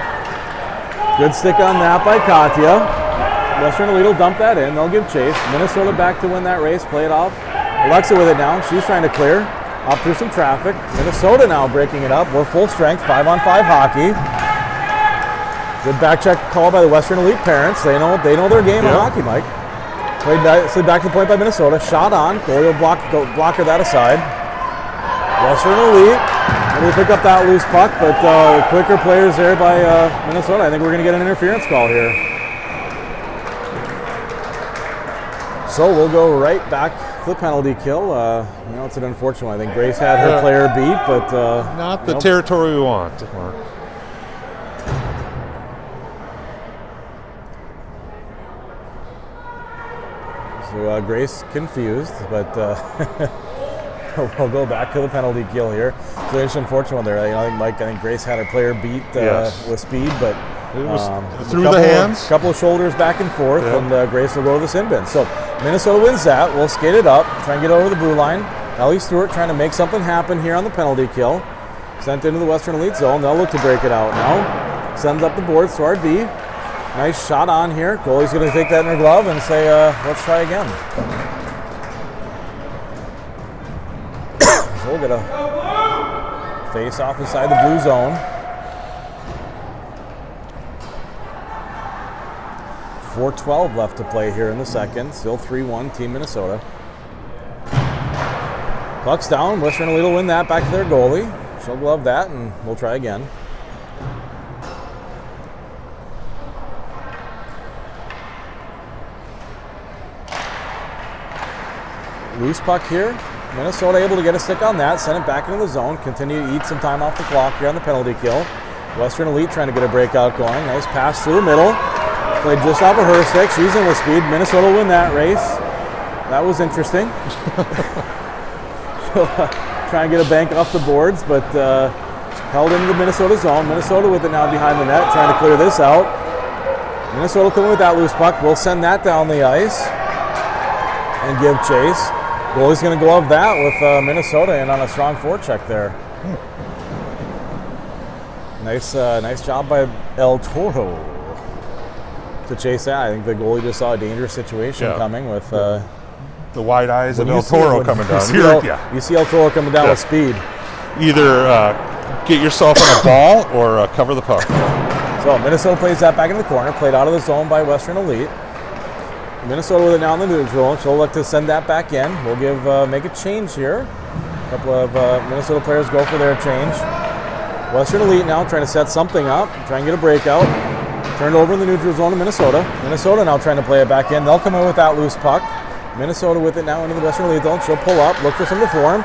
Good stick on that by Katya. Western Elite will dump that in. They'll give chase. Minnesota back to win that race. Play it off. Alexa with it now. She's trying to clear. Up through some traffic. Minnesota now breaking it up. We're full strength. 5-on-5 hockey. Good back check call by the Western Elite parents. They know their game of hockey, Mike. Slid back to the point by Minnesota. Shot on. Goalie will blocker that aside. Western Elite. Able to pick up that loose puck, but quicker players there by Minnesota. I think we're going to get an interference call here. So we'll go right back to the penalty kill. It's an unfortunate one. I think Grace had her player beat, but not the territory we want, Mark. So Grace confused, but we'll go back to the penalty kill here. So it's an unfortunate one there. I think Grace had her player beat with speed, but it was through the hands. A couple of shoulders back and forth, and Grace will go to the sin bin. So Minnesota wins that. We'll skate it up, try and get over the blue line. Ellie Stewart trying to make something happen here on the penalty kill. Sent into the Western Elite zone. They'll look to break it out now. Sends up the boards to our D. Nice shot on here. Goalie's going to take that in her glove and say, let's try again. So we'll get a face off inside the blue zone. 4:12 left to play here in the second. Still 3-1 Team Minnesota. Puck's down. Western Elite will win that back to their goalie. She'll glove that, and we'll try again. Loose puck here. Minnesota able to get a stick on that, send it back into the zone, continue to eat some time off the clock here on the penalty kill. Western Elite trying to get a breakout going. Nice pass through the middle. Played just off of her stick. She's in with speed. Minnesota will win that race. That was interesting. She'll try and get a bank off the boards, but held into the Minnesota zone. Minnesota with it now behind the net, trying to clear this out. Minnesota coming with that loose puck. We'll send that down the ice and give chase. Goalie's going to glove that with Minnesota in on a strong forecheck there. Nice job by El Toro to chase that. I think the goalie just saw a dangerous situation coming with the wide eyes of El Toro coming down. You see El Toro coming down with speed. Either get yourself on a ball or cover the puck. So Minnesota plays that back in the corner, played out of the zone by Western Elite. Minnesota with it now in the neutral. She'll look to send that back in. We'll make a change here. A couple of Minnesota players go for their change. Western Elite now trying to set something up, try and get a breakout. Turned over in the neutral zone to Minnesota. Minnesota now trying to play it back in. They'll come in with that loose puck. Minnesota with it now into the Western Elite zone. She'll pull up, look for some to form.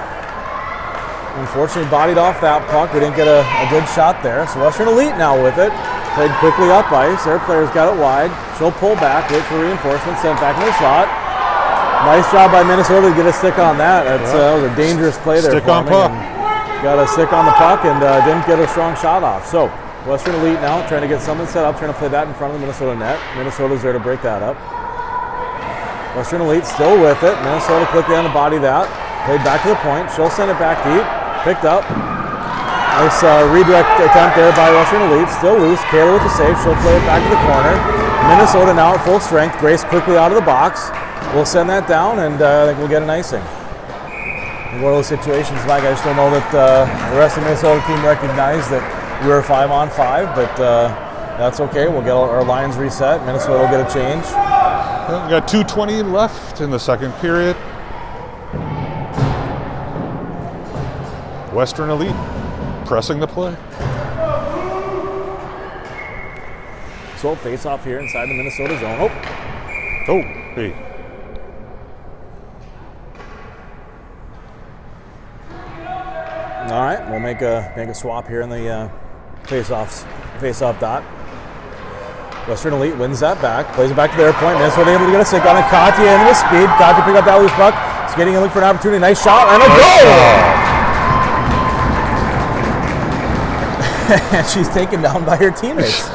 Unfortunately bodied off that puck. We didn't get a good shot there. So Western Elite now with it. Played quickly up ice. Their players got it wide. She'll pull back, wait for reinforcements, sent back in the slot. Nice job by Minnesota to get a stick on that. That was a dangerous play there. Stick on puck. Got a stick on the puck and didn't get a strong shot off. So Western Elite now trying to get something set up, trying to play that in front of the Minnesota net. Minnesota's there to break that up. Western Elite still with it. Minnesota quickly on the body that. Played back to the point. She'll send it back deep. Picked up. Nice redirect attempt there by Western Elite. Still loose. Kayla with the save. She'll play it back to the corner. Minnesota now at full strength. Grace quickly out of the box. We'll send that down, and I think we'll get an icing. One of those situations, Mike, I just don't know that the rest of the Minnesota team recognized that we were 5-on-5, but that's okay. We'll get our lines reset. Minnesota will get a change. Well, we got 2:20 left in the second period. Western Elite pressing the play. So face off here inside the Minnesota zone. Oh, hey. All right, we'll make a swap here in the face-off dot. Western Elite wins that back, plays it back to their point. Minnesota able to get a stick on it. Katya in with speed. Katya pick up that loose puck. Skating and look for an opportunity. Nice shot and a goal! And she's taken down by her teammates.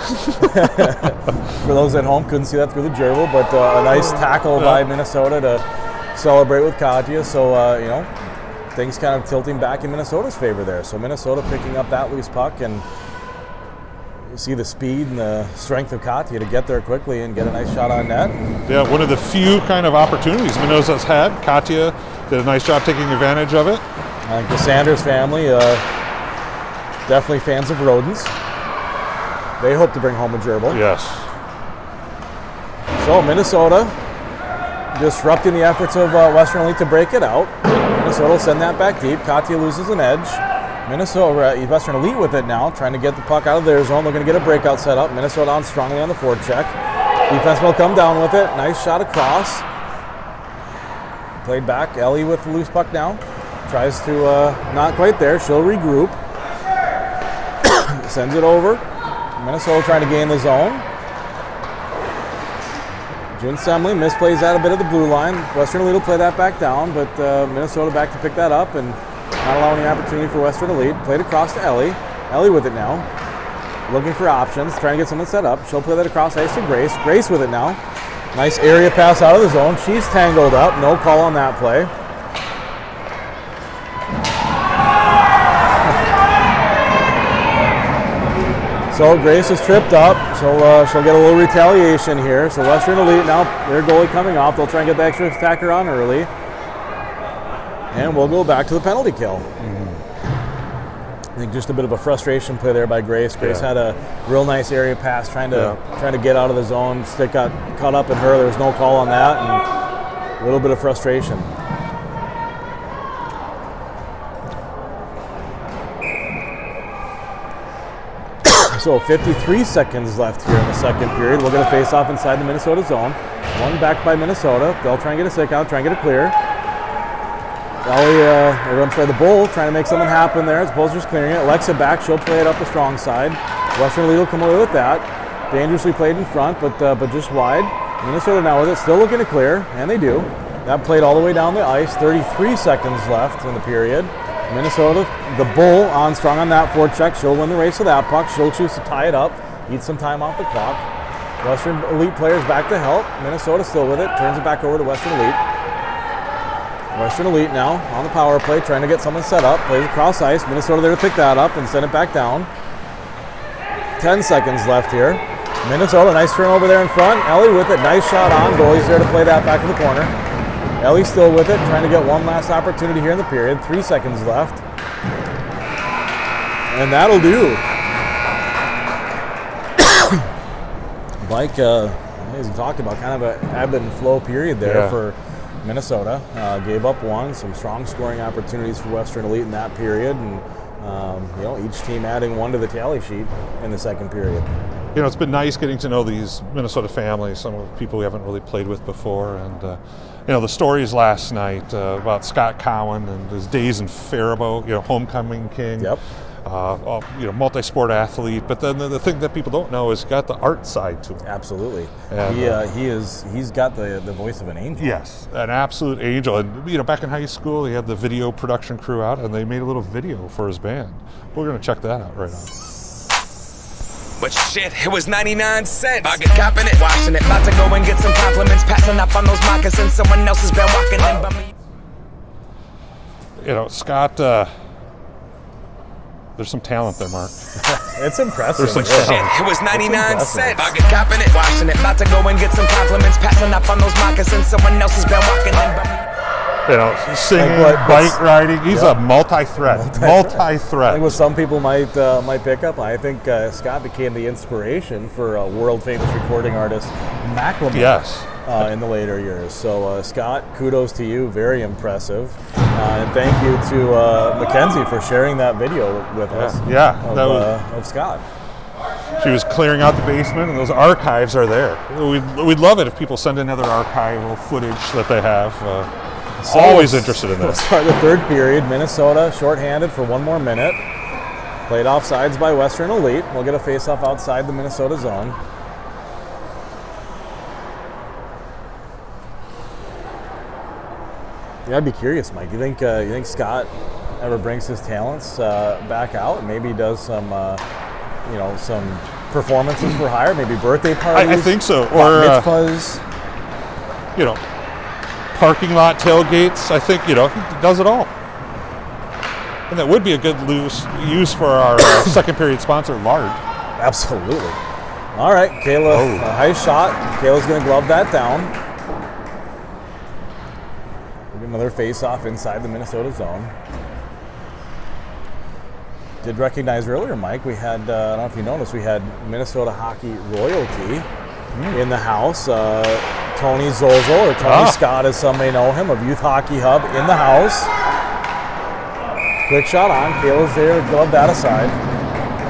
For those at home, couldn't see that through the gerbil, but a nice tackle by Minnesota to celebrate with Katya. So, things kind of tilting back in Minnesota's favor there. So Minnesota picking up that loose puck and you see the speed and the strength of Katya to get there quickly and get a nice shot on net. Yeah, one of the few kind of opportunities Mendoza's had. Katya did a nice job taking advantage of it. I think the Sanders family, definitely fans of rodents. They hope to bring home a gerbil. Yes. So Minnesota disrupting the efforts of Western Elite to break it out. Minnesota will send that back deep. Katya loses an edge. Western Elite with it now, trying to get the puck out of their zone. They're going to get a breakout set up. Minnesota on strongly on the forecheck. Defense will come down with it. Nice shot across. Played back. Ellie with the loose puck now. Tries to, not quite there. She'll regroup. Sends it over. Minnesota trying to gain the zone. June Semley misplays that a bit of the blue line. Western Elite will play that back down, but Minnesota back to pick that up and not allowing the opportunity for Western Elite. Played across to Ellie. Ellie with it now. Looking for options, trying to get something set up. She'll play that across ice to Grace. Grace with it now. Nice area pass out of the zone. She's tangled up. No call on that play. So Grace is tripped up, so she'll get a little retaliation here. So Western Elite now, their goalie coming off. They'll try and get the extra attacker on early. And we'll go back to the penalty kill. I think just a bit of a frustration play there by Grace. Grace had a real nice area pass trying to get out of the zone. Stick got caught up in her. There was no call on that, and a little bit of frustration. So 53 seconds left here in the second period. We'll get a face-off inside the Minnesota zone. One back by Minnesota. They'll try and get a stick out, try and get a clear. The Bull trying to make something happen there. As Bolster's clearing it. Alexa back. She'll play it up the strong side. Western Elite will come away with that. Dangerously played in front, but just wide. Minnesota now with it. Still looking to clear, and they do. That played all the way down the ice. 33 seconds left in the period. Minnesota, the Bull on strong on that forecheck. She'll win the race with that puck. She'll choose to tie it up. Eat some time off the clock. Western Elite players back to help. Minnesota still with it. Turns it back over to Western Elite. Western Elite now on the power play, trying to get someone set up. Plays across ice. Minnesota there to pick that up and send it back down. 10 seconds left here. Minnesota, nice turnover there in front. Ellie with it. Nice shot on. Goalie's there to play that back in the corner. Ellie still with it, trying to get one last opportunity here in the period. 3 seconds left. And that'll do. Mike, as we talked about, kind of an ebb and flow period there for Minnesota. Gave up one, some strong scoring opportunities for Western Elite in that period, and each team adding one to the tally sheet in the second period. You know, it's been nice getting to know these Minnesota families, some of the people we haven't really played with before, and the stories last night about Scott Cowan and his days in Faribault, homecoming king. Yep. Multi-sport athlete, but then the thing that people don't know is he's got the art side to him. Absolutely. And, he's got the voice of an angel. Yes, an absolute angel. And back in high school, he had the video production crew out, and they made a little video for his band. We're going to check that out right now. But shit, it was 99 cents. I get copping it, washing it, about to go and get some compliments, passing up on those moccasins. Someone else has been walking in by me. Scott. There's some talent there, Mark. It's impressive. There's some Shit, talent. it was 99 cents. I get copping it, washing it, about to go and get some compliments, passing up on those moccasins. Someone else has been walking in by me. Singing, bike riding. He's a multi-threat. I think what some people might pick up. I think Scott became the inspiration for a world-famous recording artist, Macklemore. Yes. In the later years. So Scott, kudos to you. Very impressive. And thank you to Mackenzie for sharing that video with us. Yeah. Of Scott. She was clearing out the basement, and those archives are there. We'd love it if people send in other archival footage that they have. Always interested in We'll this. start the third period. Minnesota shorthanded for one more minute. Played offsides by Western Elite. We'll get a face-off outside the Minnesota zone. Yeah, I'd be curious, Mike. You think Scott ever brings his talents back out? Maybe does some some performances for hire, maybe birthday parties. I think so. Or mitzvahs. Parking lot tailgates. I think he does it all. And that would be a good use for our second period sponsor, Lard. Absolutely. All right, Kayla, a high shot. Kayla's going to glove that down. We'll get another face-off inside the Minnesota zone. Did recognize earlier, Mike, we had, I don't know if you noticed, we had Minnesota hockey royalty in the house. Tony Zozel, or Tony Scott as some may know him, of Youth Hockey Hub in the house. Quick shot on, Kayla's there, glove that aside.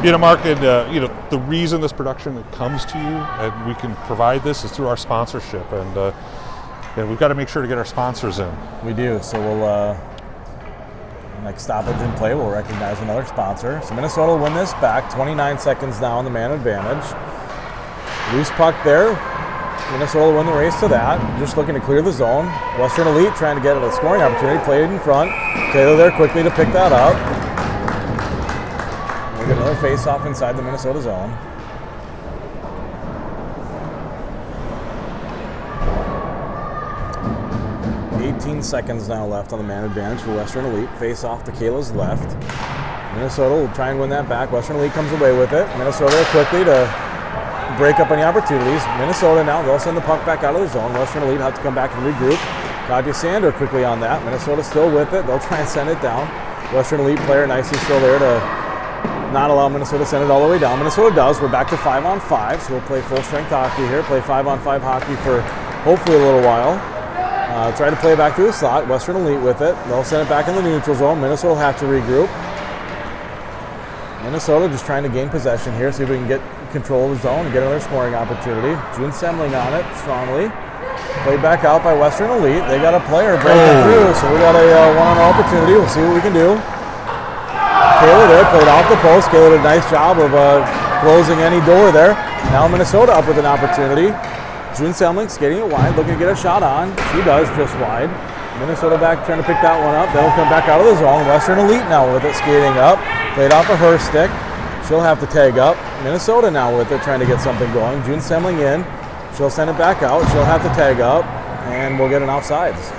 You know, Mark, and the reason this production comes to you and we can provide this is through our sponsorship, and we've got to make sure to get our sponsors in. We do, so we'll, next stoppage in play, we'll recognize another sponsor. So Minnesota will win this back, 29 seconds now on the man advantage. Loose puck there. Minnesota will win the race to that. Just looking to clear the zone. Western Elite trying to get a scoring opportunity, played in front. Taylor there quickly to pick that up. We'll get another face-off inside the Minnesota zone. Seconds now left on the man advantage for Western Elite. Face off to Kayla's left. Minnesota will try and win that back. Western Elite comes away with it. Minnesota quickly to break up any opportunities. Minnesota now, they'll send the puck back out of the zone. Western Elite have to come back and regroup. Katya Sander quickly on that. Minnesota still with it. They'll try and send it down. Western Elite player nicely still there to not allow Minnesota to send it all the way down. Minnesota does. We're back to 5-on-5, so we'll play full strength hockey here. Play 5-on-5 hockey for hopefully a little while. Try to play back through the slot. Western Elite with it. They'll send it back in the neutral zone. Minnesota will have to regroup. Minnesota just trying to gain possession here, see if we can get control of the zone and get another scoring opportunity. June Semling on it strongly. Played back out by Western Elite. They got a player breaking through, so we got a one-on-one opportunity. We'll see what we can do. Kayla there played off the post. Kayla did a nice job of closing any door there. Now Minnesota up with an opportunity. June Semling skating it wide, looking to get a shot on. She does, just wide. Minnesota back trying to pick that one up. They'll come back out of the zone. Western Elite now with it, skating up. Played off of her stick. She'll have to tag up. Minnesota now with it, trying to get something going. June Semling in. She'll send it back out. She'll have to tag up, and we'll get an offsides.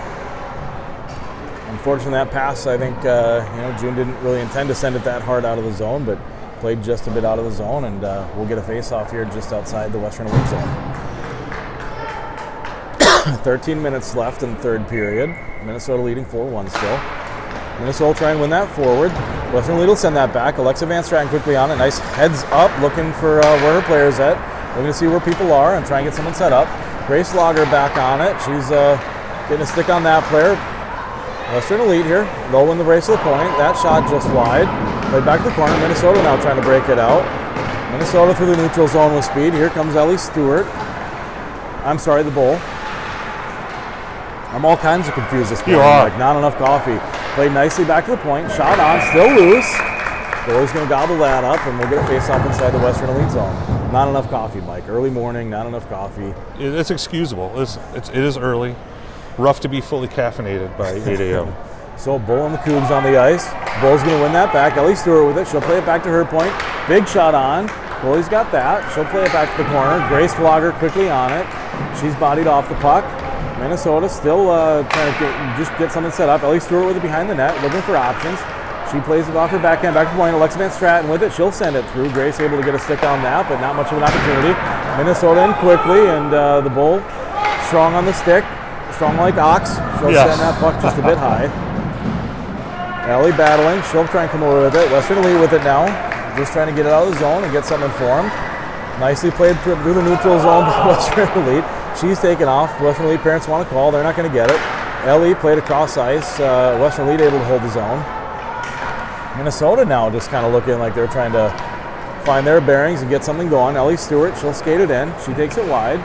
Unfortunately, that pass, I think, June didn't really intend to send it that hard out of the zone, but played just a bit out of the zone, and we'll get a face-off here just outside the Western Elite zone. 13 minutes left in the third period. Minnesota leading 4-1 still. Minnesota will try and win that forward. Western Elite will send that back. Alexa Van Straten quickly on it. Nice heads up, looking for where her player's at. Looking to see where people are and try and get someone set up. Grace Lager back on it. She's getting a stick on that player. Western Elite here. They'll win the race to the point. That shot just wide. Played back to the corner. Minnesota now trying to break it out. Minnesota through the neutral zone with speed. Here comes Ellie Stewart. I'm sorry, the Bull. I'm all kinds of confused this morning. Like not enough coffee. Played nicely back to the point. Shot on, still loose. Goalie's going to gobble that up, and we'll get a face-off inside the Western Elite zone. Not enough coffee, Mike. Early morning, not enough coffee. It's excusable. It is early. Rough to be fully caffeinated by 8 a.m. So Bull and the Cougs on the ice. Bull's going to win that back. Ellie Stewart with it. She'll play it back to her point. Big shot on. Goalie's got that. She'll play it back to the corner. Grace Lager quickly on it. She's bodied off the puck. Minnesota still trying to get something set up. Ellie Stewart with it behind the net, looking for options. She plays it off her backhand, back to the point. Alexa Van Straten with it. She'll send it through. Grace able to get a stick on that, but not much of an opportunity. Minnesota in quickly, and the Bull strong on the stick. Strong like ox. She'll send that puck just a bit high. Ellie battling. She'll try and come over with it. Western Elite with it now. Just trying to get it out of the zone and get something formed. Nicely played through the neutral zone by Western Elite. She's taken off. Western Elite parents want to call. They're not going to get it. Ellie played across ice. Western Elite able to hold the zone. Minnesota now just kind of looking like they're trying to find their bearings and get something going. Ellie Stewart, she'll skate it in. She takes it wide.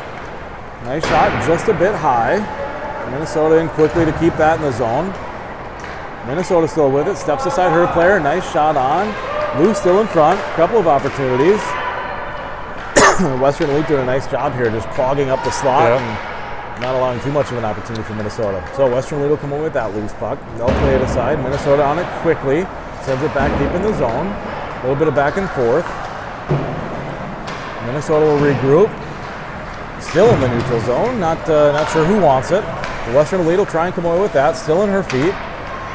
Nice shot, just a bit high. Minnesota in quickly to keep that in the zone. Minnesota still with it. Steps aside her player. Nice shot on. Lou still in front. Couple of opportunities. Western Elite doing a nice job here, just clogging up the slot and not allowing too much of an opportunity for Minnesota. So Western Elite will come over with that loose puck. They'll play it aside. Minnesota on it quickly. Sends it back deep in the zone. A little bit of back and forth. Minnesota will regroup. Still in the neutral zone. Not sure who wants it. Western Elite will try and come away with that. Still in her feet.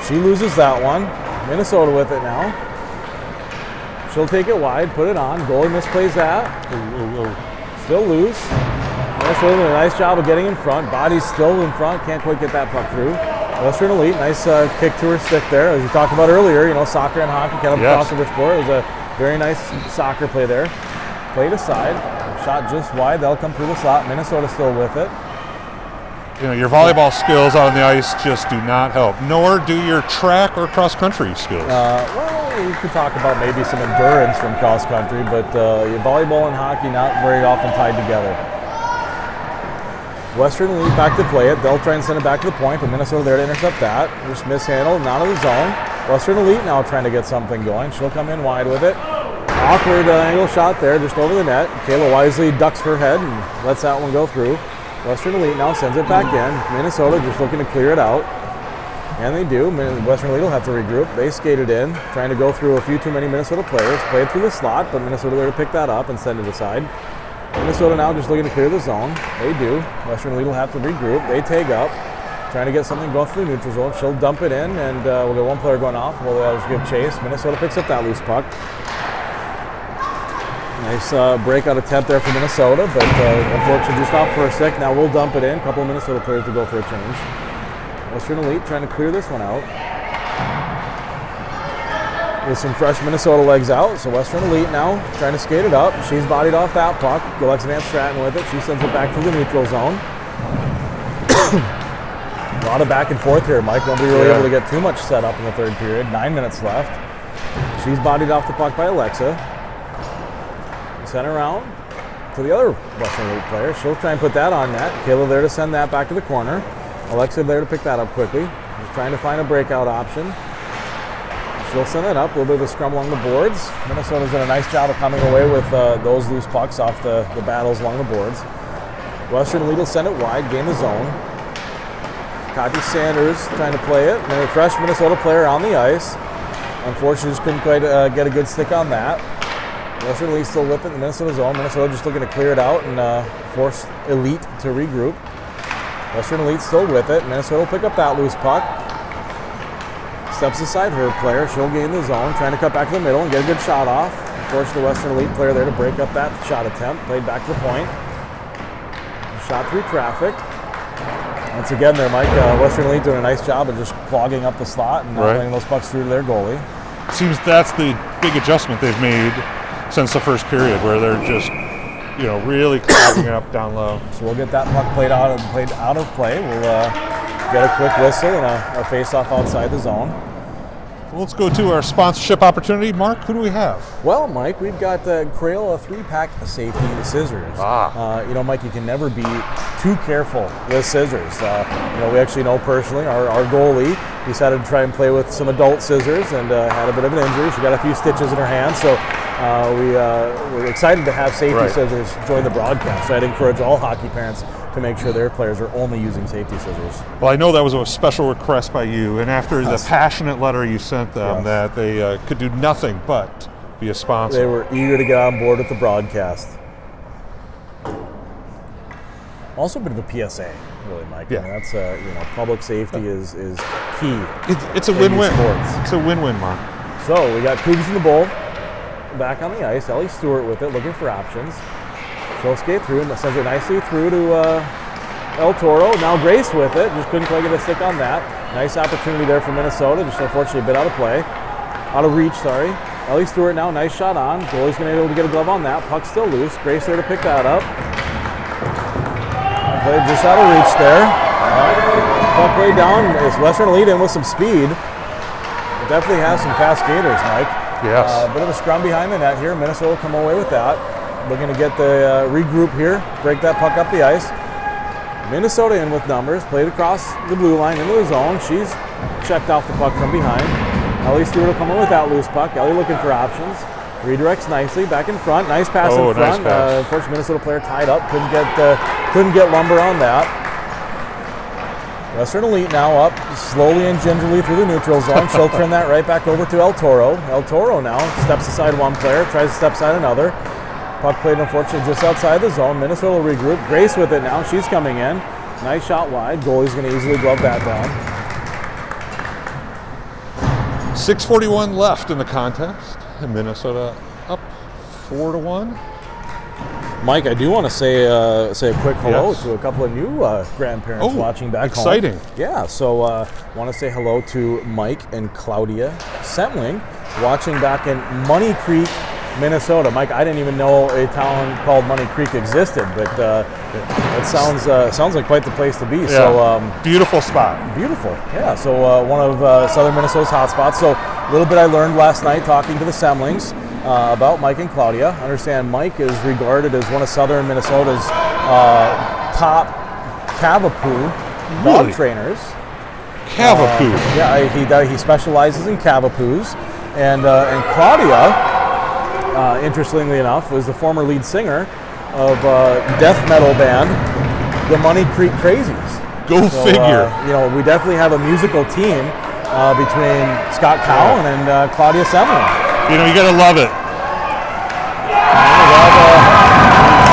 She loses that one. Minnesota with it now. She'll take it wide, put it on. Goalie misplays that. Still loose. Minnesota doing a nice job of getting in front. Body's still in front. Can't quite get that puck through. Western Elite, nice kick to her stick there. As we talked about earlier, you know, soccer and hockey kind of crossover sport. It was a very nice soccer play there. Played aside. Shot just wide. That'll come through the slot. Minnesota still with it. You know, your volleyball skills on the ice just do not help, nor do your track or cross-country skills. Well, you could talk about maybe some endurance from cross-country, but your volleyball and hockey not very often tied together. Western Elite back to play it. They'll try and send it back to the point, but Minnesota there to intercept that. Just mishandled, not in the zone. Western Elite now trying to get something going. She'll come in wide with it. Awkward angle shot there, just over the net. Kayla wisely ducks her head and lets that one go through. Western Elite now sends it back in. Minnesota just looking to clear it out. And they do. Western Elite will have to regroup. They skated in, trying to go through a few too many Minnesota players. Played through the slot, but Minnesota there to pick that up and send it aside. Minnesota now just looking to clear the zone. They do. Western Elite will have to regroup. They tag up, trying to get something going through the neutral zone. She'll dump it in, and we'll get one player going off. We'll just give chase. Minnesota picks up that loose puck. Nice break out attempt there for Minnesota, but unfortunately just off for a sec. Now we'll dump it in. A couple of Minnesota players to go for a change. Western Elite trying to clear this one out. With some fresh Minnesota legs out, so Western Elite now trying to skate it up. She's bodied off that puck. Alexa Van Straten with it. She sends it back to the neutral zone. A lot of back and forth here, Mike. Nobody really able to get too much set up in the third period. 9 minutes left. She's bodied off the puck by Alexa. Sent around to the other Western Elite player. She'll try and put that on net. Kayla there to send that back to the corner. Alexa there to pick that up quickly. Just trying to find a breakout option. She'll send it up. A little bit of a scrum along the boards. Minnesota's done a nice job of coming away with those loose pucks off the battles along the boards. Western Elite will send it wide, gain the zone. Kati Sanders trying to play it. And a fresh Minnesota player on the ice. Unfortunately, just couldn't quite get a good stick on that. Western Elite still with it in the Minnesota zone. Minnesota just looking to clear it out and force Elite to regroup. Western Elite still with it. Minnesota will pick up that loose puck. Steps aside her player. She'll gain the zone, trying to cut back to the middle and get a good shot off. Unfortunately, the Western Elite player there to break up that shot attempt. Played back to the point. Shot through traffic. Once again there, Mike, Western Elite doing a nice job of just clogging up the slot and not letting those pucks through to their goalie. Seems that's the big adjustment they've made since the first period, where they're just, you know, really clogging it up down low. So we'll get that puck played out of play. We'll get a quick whistle and a face-off outside the zone. Well, let's go to our sponsorship opportunity. Mark, who do we have? Well, Mike, we've got Crayola 3-pack safety scissors. You know, Mike, you can never be too careful with scissors. You know, we actually know personally our goalie decided to try and play with some adult scissors and had a bit of an injury. She got a few stitches in her hand, so we're excited to have safety scissors join the broadcast. So I'd encourage all hockey parents to make sure their players are only using safety scissors. Well, I know that was a special request by you, and after the passionate letter you sent them that they could do nothing but be a sponsor. They were eager to get on board with the broadcast. Also a bit of a PSA, really, Mike. Yeah. I mean, that's you know, public safety is key. It's a win-win. Sports. It's a win-win, Mark. So we got Cougs in the bowl, back on the ice. Ellie Stewart with it, looking for options. She'll skate through and sends it nicely through to El Toro. Now Grace with it, just couldn't quite get a stick on that. Nice opportunity there for Minnesota, just unfortunately a bit out of play. Out of reach, sorry. Ellie Stewart now, nice shot on. Goalie's going to be able to get a glove on that. Puck's still loose. Grace there to pick that up. Played just out of reach there. Puck way down. Is Western Elite in with some speed. It definitely has some fast skaters, Mike. Yes. A bit of a scrum behind the net here. Minnesota will come away with that. Looking to get the regroup here, break that puck up the ice. Minnesota in with numbers, played across the blue line into the zone. She's checked off the puck from behind. Ellie Stewart will come in with that loose puck. Ellie looking for options. Redirects nicely, back in front. Nice pass in front. Nice pass. Unfortunately, Minnesota player tied up. Couldn't get lumber on that. Western Elite now up slowly and gingerly through the neutral zone. She'll turn that right back over to El Toro. El Toro now steps aside one player, tries to step aside another. Puck played, unfortunately, just outside the zone. Minnesota will regroup. Grace with it now. She's coming in. Nice shot wide. Goalie's going to easily glove that down. 6:41 left in the contest. And Minnesota 4-1. Mike, I do want to say a quick hello Yes. to a couple of new grandparents watching back exciting. home. Yeah, so want to say hello to Mike and Claudia Semling watching back in Money Creek, Minnesota. Mike, I didn't even know a town called Money Creek existed, but it sounds like quite the place to be. Yeah. So Beautiful spot. beautiful. Yeah, so one of southern Minnesota's hotspots. So a little bit I learned last night talking to the Semlings about Mike and Claudia. I understand Mike is regarded as one of southern Minnesota's top Cavapoo dog Really? trainers. Cavapoo. He specializes in Cavapoos, and Claudia, interestingly enough, was the former lead singer of death metal band, the Money Creek Crazies. Go figure. We definitely have a musical team between Scott Cowan and Claudia Semling. You gotta love it.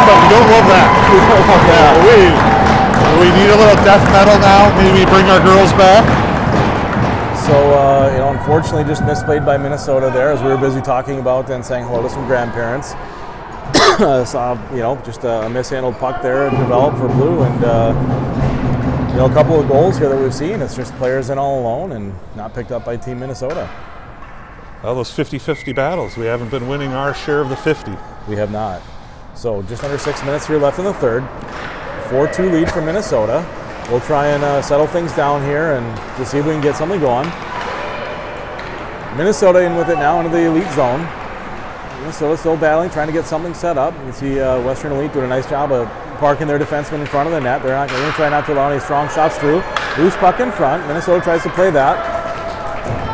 But we don't love that. We need a little death metal now. Maybe bring our girls back. So, unfortunately, just misplayed by Minnesota there as we were busy talking about and saying hello to some grandparents. Saw, just a mishandled puck there developed for Blue, and a couple of goals here that we've seen. It's just players in all alone and not picked up by Team Minnesota. Well, those 50-50 battles. We haven't been winning our share of the 50. We have not. So just under 6 minutes here left in the third. 4-2 lead for Minnesota. We'll try and settle things down here and to see if we can get something going. Minnesota in with it now into the elite zone. Minnesota still battling, trying to get something set up. You can see Western Elite doing a nice job of parking their defensemen in front of the net. They're going to try not to allow any strong shots through. Loose puck in front. Minnesota tries to play that.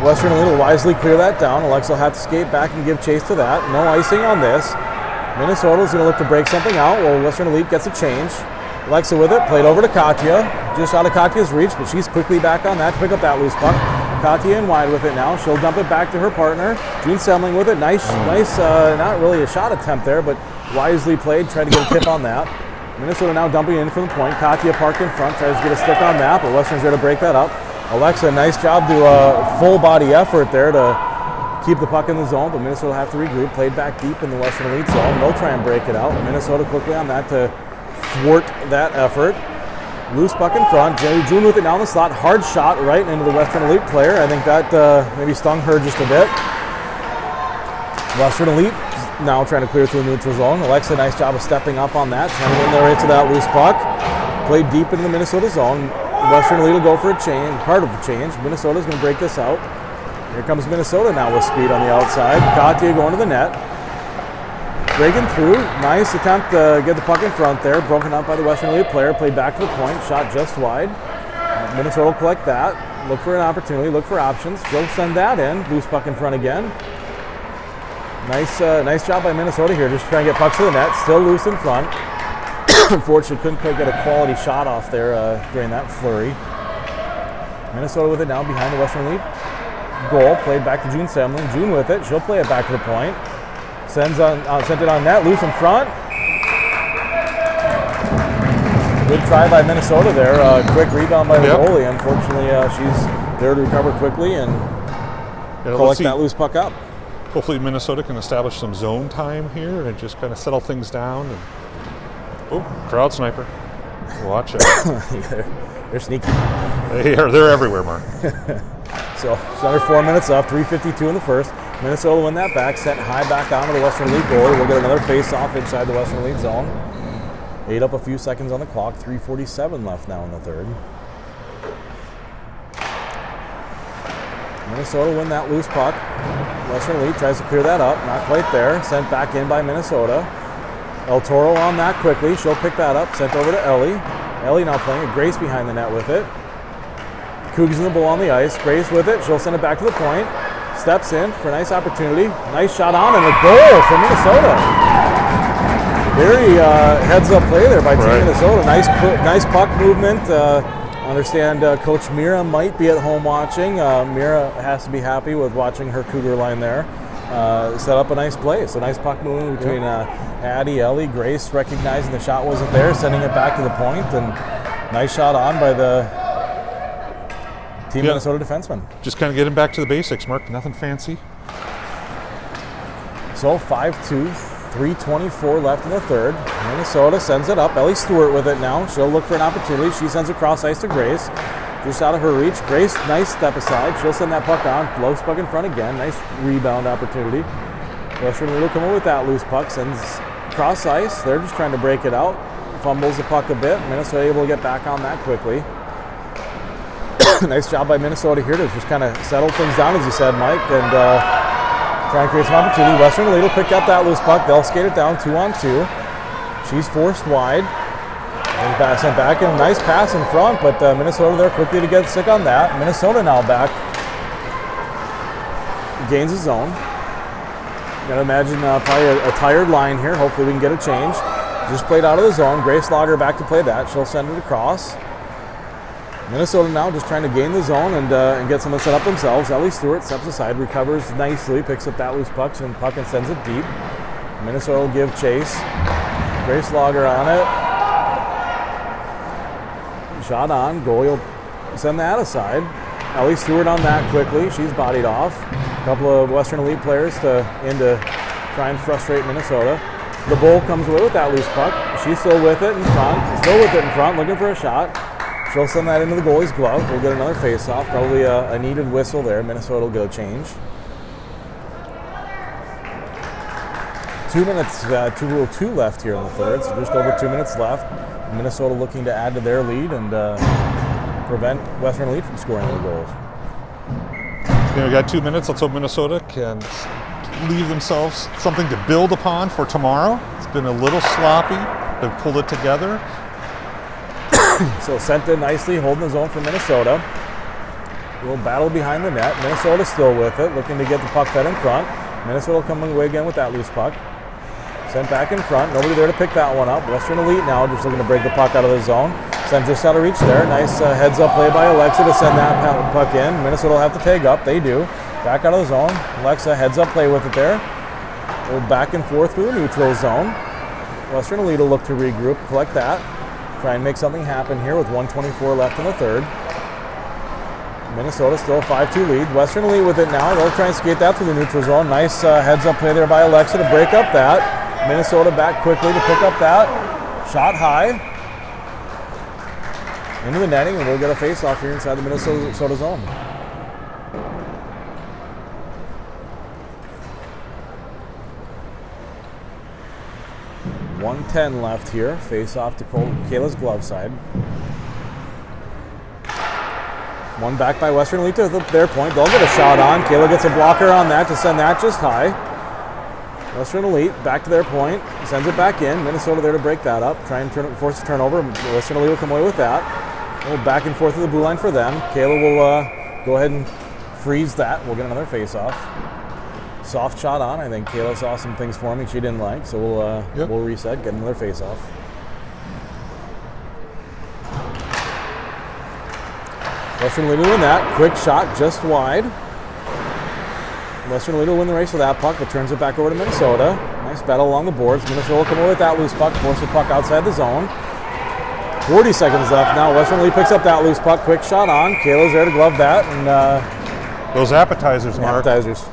Western Elite will wisely clear that down. Alexa will have to skate back and give chase to that. No icing on this. Minnesota is going to look to break something out. Well, Western Elite gets a change. Alexa with it, played over to Katya. Just out of Katya's reach, but she's quickly back on that to pick up that loose puck. Katya in wide with it now. She'll dump it back to her partner. June Semling with it. Nice, not really a shot attempt there, but wisely played. Tried to get a tip on that. Minnesota now dumping in from the point. Katya parked in front, tries to get a stick on that, but Western's there to break that up. Alexa, nice job to a full body effort there to keep the puck in the zone, but Minnesota will have to regroup. Played back deep in the Western Elite zone. They'll try and break it out. Minnesota quickly on that to thwart that effort. Loose puck in front. June with it now in the slot. Hard shot right into the Western Elite player. I think that maybe stung her just a bit. Western Elite now trying to clear through the neutral zone. Alexa, nice job of stepping up on that. Trying to win their way to that loose puck. Played deep into the Minnesota zone. Western Elite will go for a change, part of the change. Minnesota's going to break this out. Here comes Minnesota now with speed on the outside. Katya going to the net. Breaking through. Nice attempt to get the puck in front there. Broken up by the Western Elite player. Played back to the point. Shot just wide. Minnesota will collect that. Look for an opportunity. Look for options. They'll send that in. Loose puck in front again. Nice job by Minnesota here. Just trying to get pucks to the net. Still loose in front. Unfortunately, couldn't quite get a quality shot off there during that flurry. Minnesota with it now behind the Western Elite goal. Played back to June Semling. June with it. She'll play it back to the point. Sent it on net. Loose in front. Good try by Minnesota there. Quick rebound by the goalie. Unfortunately, she's there to recover quickly and collect that loose puck up. Hopefully Minnesota can establish some zone time here and just kind of settle things down. And, crowd sniper. Watch it. They're sneaky. They're everywhere, Mark. So it's under 4 minutes left. 3:52 in the first. Minnesota will win that back. Sent high back onto the Western Elite goalie. We'll get another face-off inside the Western Elite zone. Ate up a few seconds on the clock. 3:47 left now in the third. Minnesota win that loose puck. Western Elite tries to clear that up. Not quite there. Sent back in by Minnesota. El Toro on that quickly. She'll pick that up. Sent over to Ellie. Ellie now playing with Grace behind the net with it. Cougs in the bull on the ice. Grace with it. She'll send it back to the point. Steps in for a nice opportunity. Nice shot on and a goal for Minnesota. Very heads-up play there by Team Minnesota. Nice puck movement. Understand Coach Mira might be at home watching. Mira has to be happy with watching her Cougar line there. Set up a nice play. So nice puck movement between Addie, Ellie, Grace recognizing the shot wasn't there, sending it back to the point, and nice shot on by the Team Minnesota defenseman. Just kind of getting back to the basics, Mark. Nothing fancy. So 5-2, 3:24 left in the third. Minnesota sends it up. Ellie Stewart with it now. She'll look for an opportunity. She sends it cross ice to Grace. Just out of her reach. Grace, nice step aside. She'll send that puck on. Loose puck in front again. Nice rebound opportunity. Western Lee will come in with that loose puck. Sends cross ice. They're just trying to break it out. Fumbles the puck a bit. Minnesota able to get back on that quickly. Nice job by Minnesota here to just kind of settle things down, as you said, Mike, and try and create some opportunity. Western Lee will pick up that loose puck. They'll skate it down 2-on-2. She's forced wide. And sent back in. Nice pass in front, but Minnesota there quickly to get sick on that. Minnesota now back. Gains his zone. Gotta imagine probably a tired line here. Hopefully we can get a change. Just played out of the zone. Grace Lager back to play that. She'll send it across. Minnesota now just trying to gain the zone and get someone set up themselves. Ellie Stewart steps aside, recovers nicely, picks up that loose puck and sends it deep. Minnesota will give chase. Grace Lager on it. Shot on. Goalie will send that aside. Ellie Stewart on that quickly. She's bodied off. A couple of Western Elite players to try and frustrate Minnesota. The Bull comes away with that loose puck. She's still with it in front. Looking for a shot. She'll send that into the goalie's glove. We'll get another face-off. Probably a needed whistle there. Minnesota will get a change. 2 minutes, 2:02 left here in the third, so just over 2 minutes left. Minnesota looking to add to their lead and prevent Western Elite from scoring any goals. We got 2 minutes. Let's hope Minnesota can leave themselves something to build upon for tomorrow. It's been a little sloppy. They've pulled it together. So sent in nicely, holding the zone for Minnesota. A little battle behind the net. Minnesota still with it, looking to get the puck fed in front. Minnesota coming away again with that loose puck. Sent back in front. Nobody there to pick that one up. Western Elite now just looking to break the puck out of the zone. Sent just out of reach there. Nice heads-up play by Alexa to send that puck in. Minnesota will have to tag up. They do. Back out of the zone. Alexa heads-up play with it there. A little back and forth through the neutral zone. Western Elite will look to regroup, collect that. Try and make something happen here with 1:24 left in the third. Minnesota still a 5-2 lead. Western Elite with it now. They'll try and skate that through the neutral zone. Nice heads-up play there by Alexa to break up that. Minnesota back quickly to pick up that. Shot high. Into the netting, and we'll get a face-off here inside the Minnesota zone. .110 left here. Face-off to Kayla's glove side. One back by Western Elite to their point. They'll get a shot on. Kayla gets a blocker on that to send that just high. Western Elite back to their point. Sends it back in. Minnesota there to break that up. Try and force a turnover. Western Elite will come away with that. A little back and forth to the blue line for them. Kayla will go ahead and freeze that. We'll get another face-off. Soft shot on. I think Kayla saw some things for me she didn't like, so we'll reset, get another face-off. Western Elite will win that. Quick shot just wide. Western Elite will win the race with that puck, but turns it back over to Minnesota. Nice battle along the boards. Minnesota will come away with that loose puck, force the puck outside the zone. 40 seconds left now. Western Elite picks up that loose puck. Quick shot on. Kayla's there to glove that. And those appetizers, Mark. appetizers.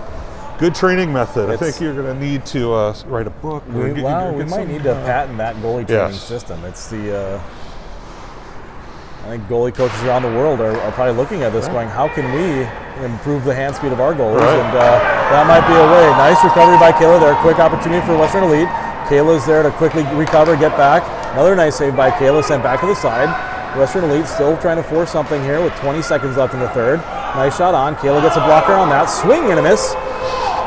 Good training method. I think you're going to need to write a book. We might need to patent that goalie training system. It's the I think goalie coaches around the world are probably looking at this going, how can we improve the hand speed of our goalies? Right. And that might be a way. Nice recovery by Kayla there. Quick opportunity for Western Elite. Kayla's there to quickly recover, get back. Another nice save by Kayla, sent back to the side. Western Elite still trying to force something here with 20 seconds left in the third. Nice shot on. Kayla gets a blocker on that. Swing and a miss.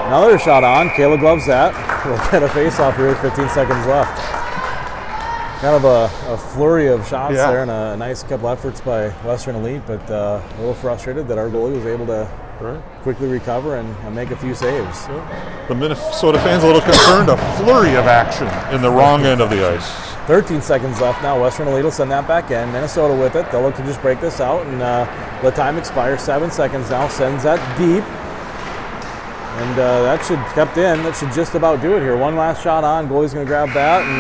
Another shot on. Kayla gloves that. We'll get a face-off here with 15 seconds left. Kind of a flurry of shots there and a nice couple efforts by Western Elite, but a little frustrated that our goalie was able to quickly recover and make a few saves. The Minnesota fans a little concerned. A flurry of action in the wrong end of the ice. 13 seconds left now. Western Elite will send that back in. Minnesota with it. They'll look to just break this out and let time expire. 7 seconds now. Sends that deep. And that should kept in. That should just about do it here. One last shot on. Goalie's going to grab that, and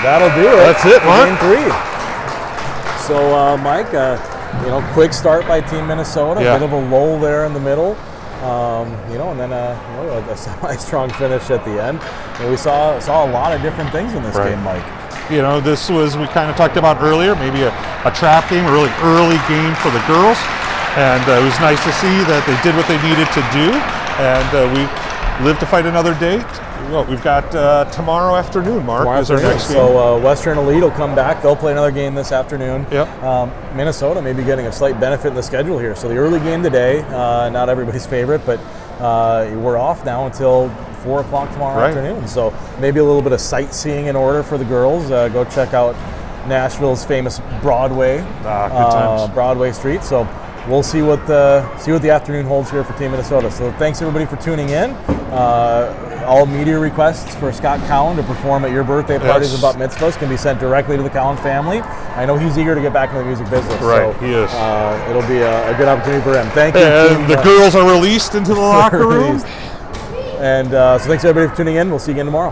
that'll do it. That's it, Mark. Game 3. So, Mike, quick start by Team Minnesota. A bit of a lull there in the middle. And then a semi-strong finish at the end. And we saw a lot of different things in this Right. game, Mike. This was, we kind of talked about earlier, maybe a trap game, a really early game for the girls. And it was nice to see that they did what they needed to do. And we live to fight another day. Well, we've got tomorrow afternoon, Mark, is our next game. So Western Elite will come back. They'll play another game this afternoon. Yep. Minnesota may be getting a slight benefit in the schedule here. So the early game today, not everybody's favorite, but we're off now until 4 o'clock tomorrow Right. afternoon. So maybe a little bit of sightseeing in order for the girls. Go check out Nashville's famous Broadway, Good times. Broadway Street. So we'll see what the afternoon holds here for Team Minnesota. So thanks everybody for tuning in. All media requests for Scott Cowan to perform at your birthday parties Yes. about mitzvahs can be sent directly to the Cowan family. I know he's eager to get back into the music business. Right, so, he is. It'll be a good opportunity for him. Thank you. And team, the girls are released into the locker room. And so thanks everybody for tuning in. We'll see you again tomorrow.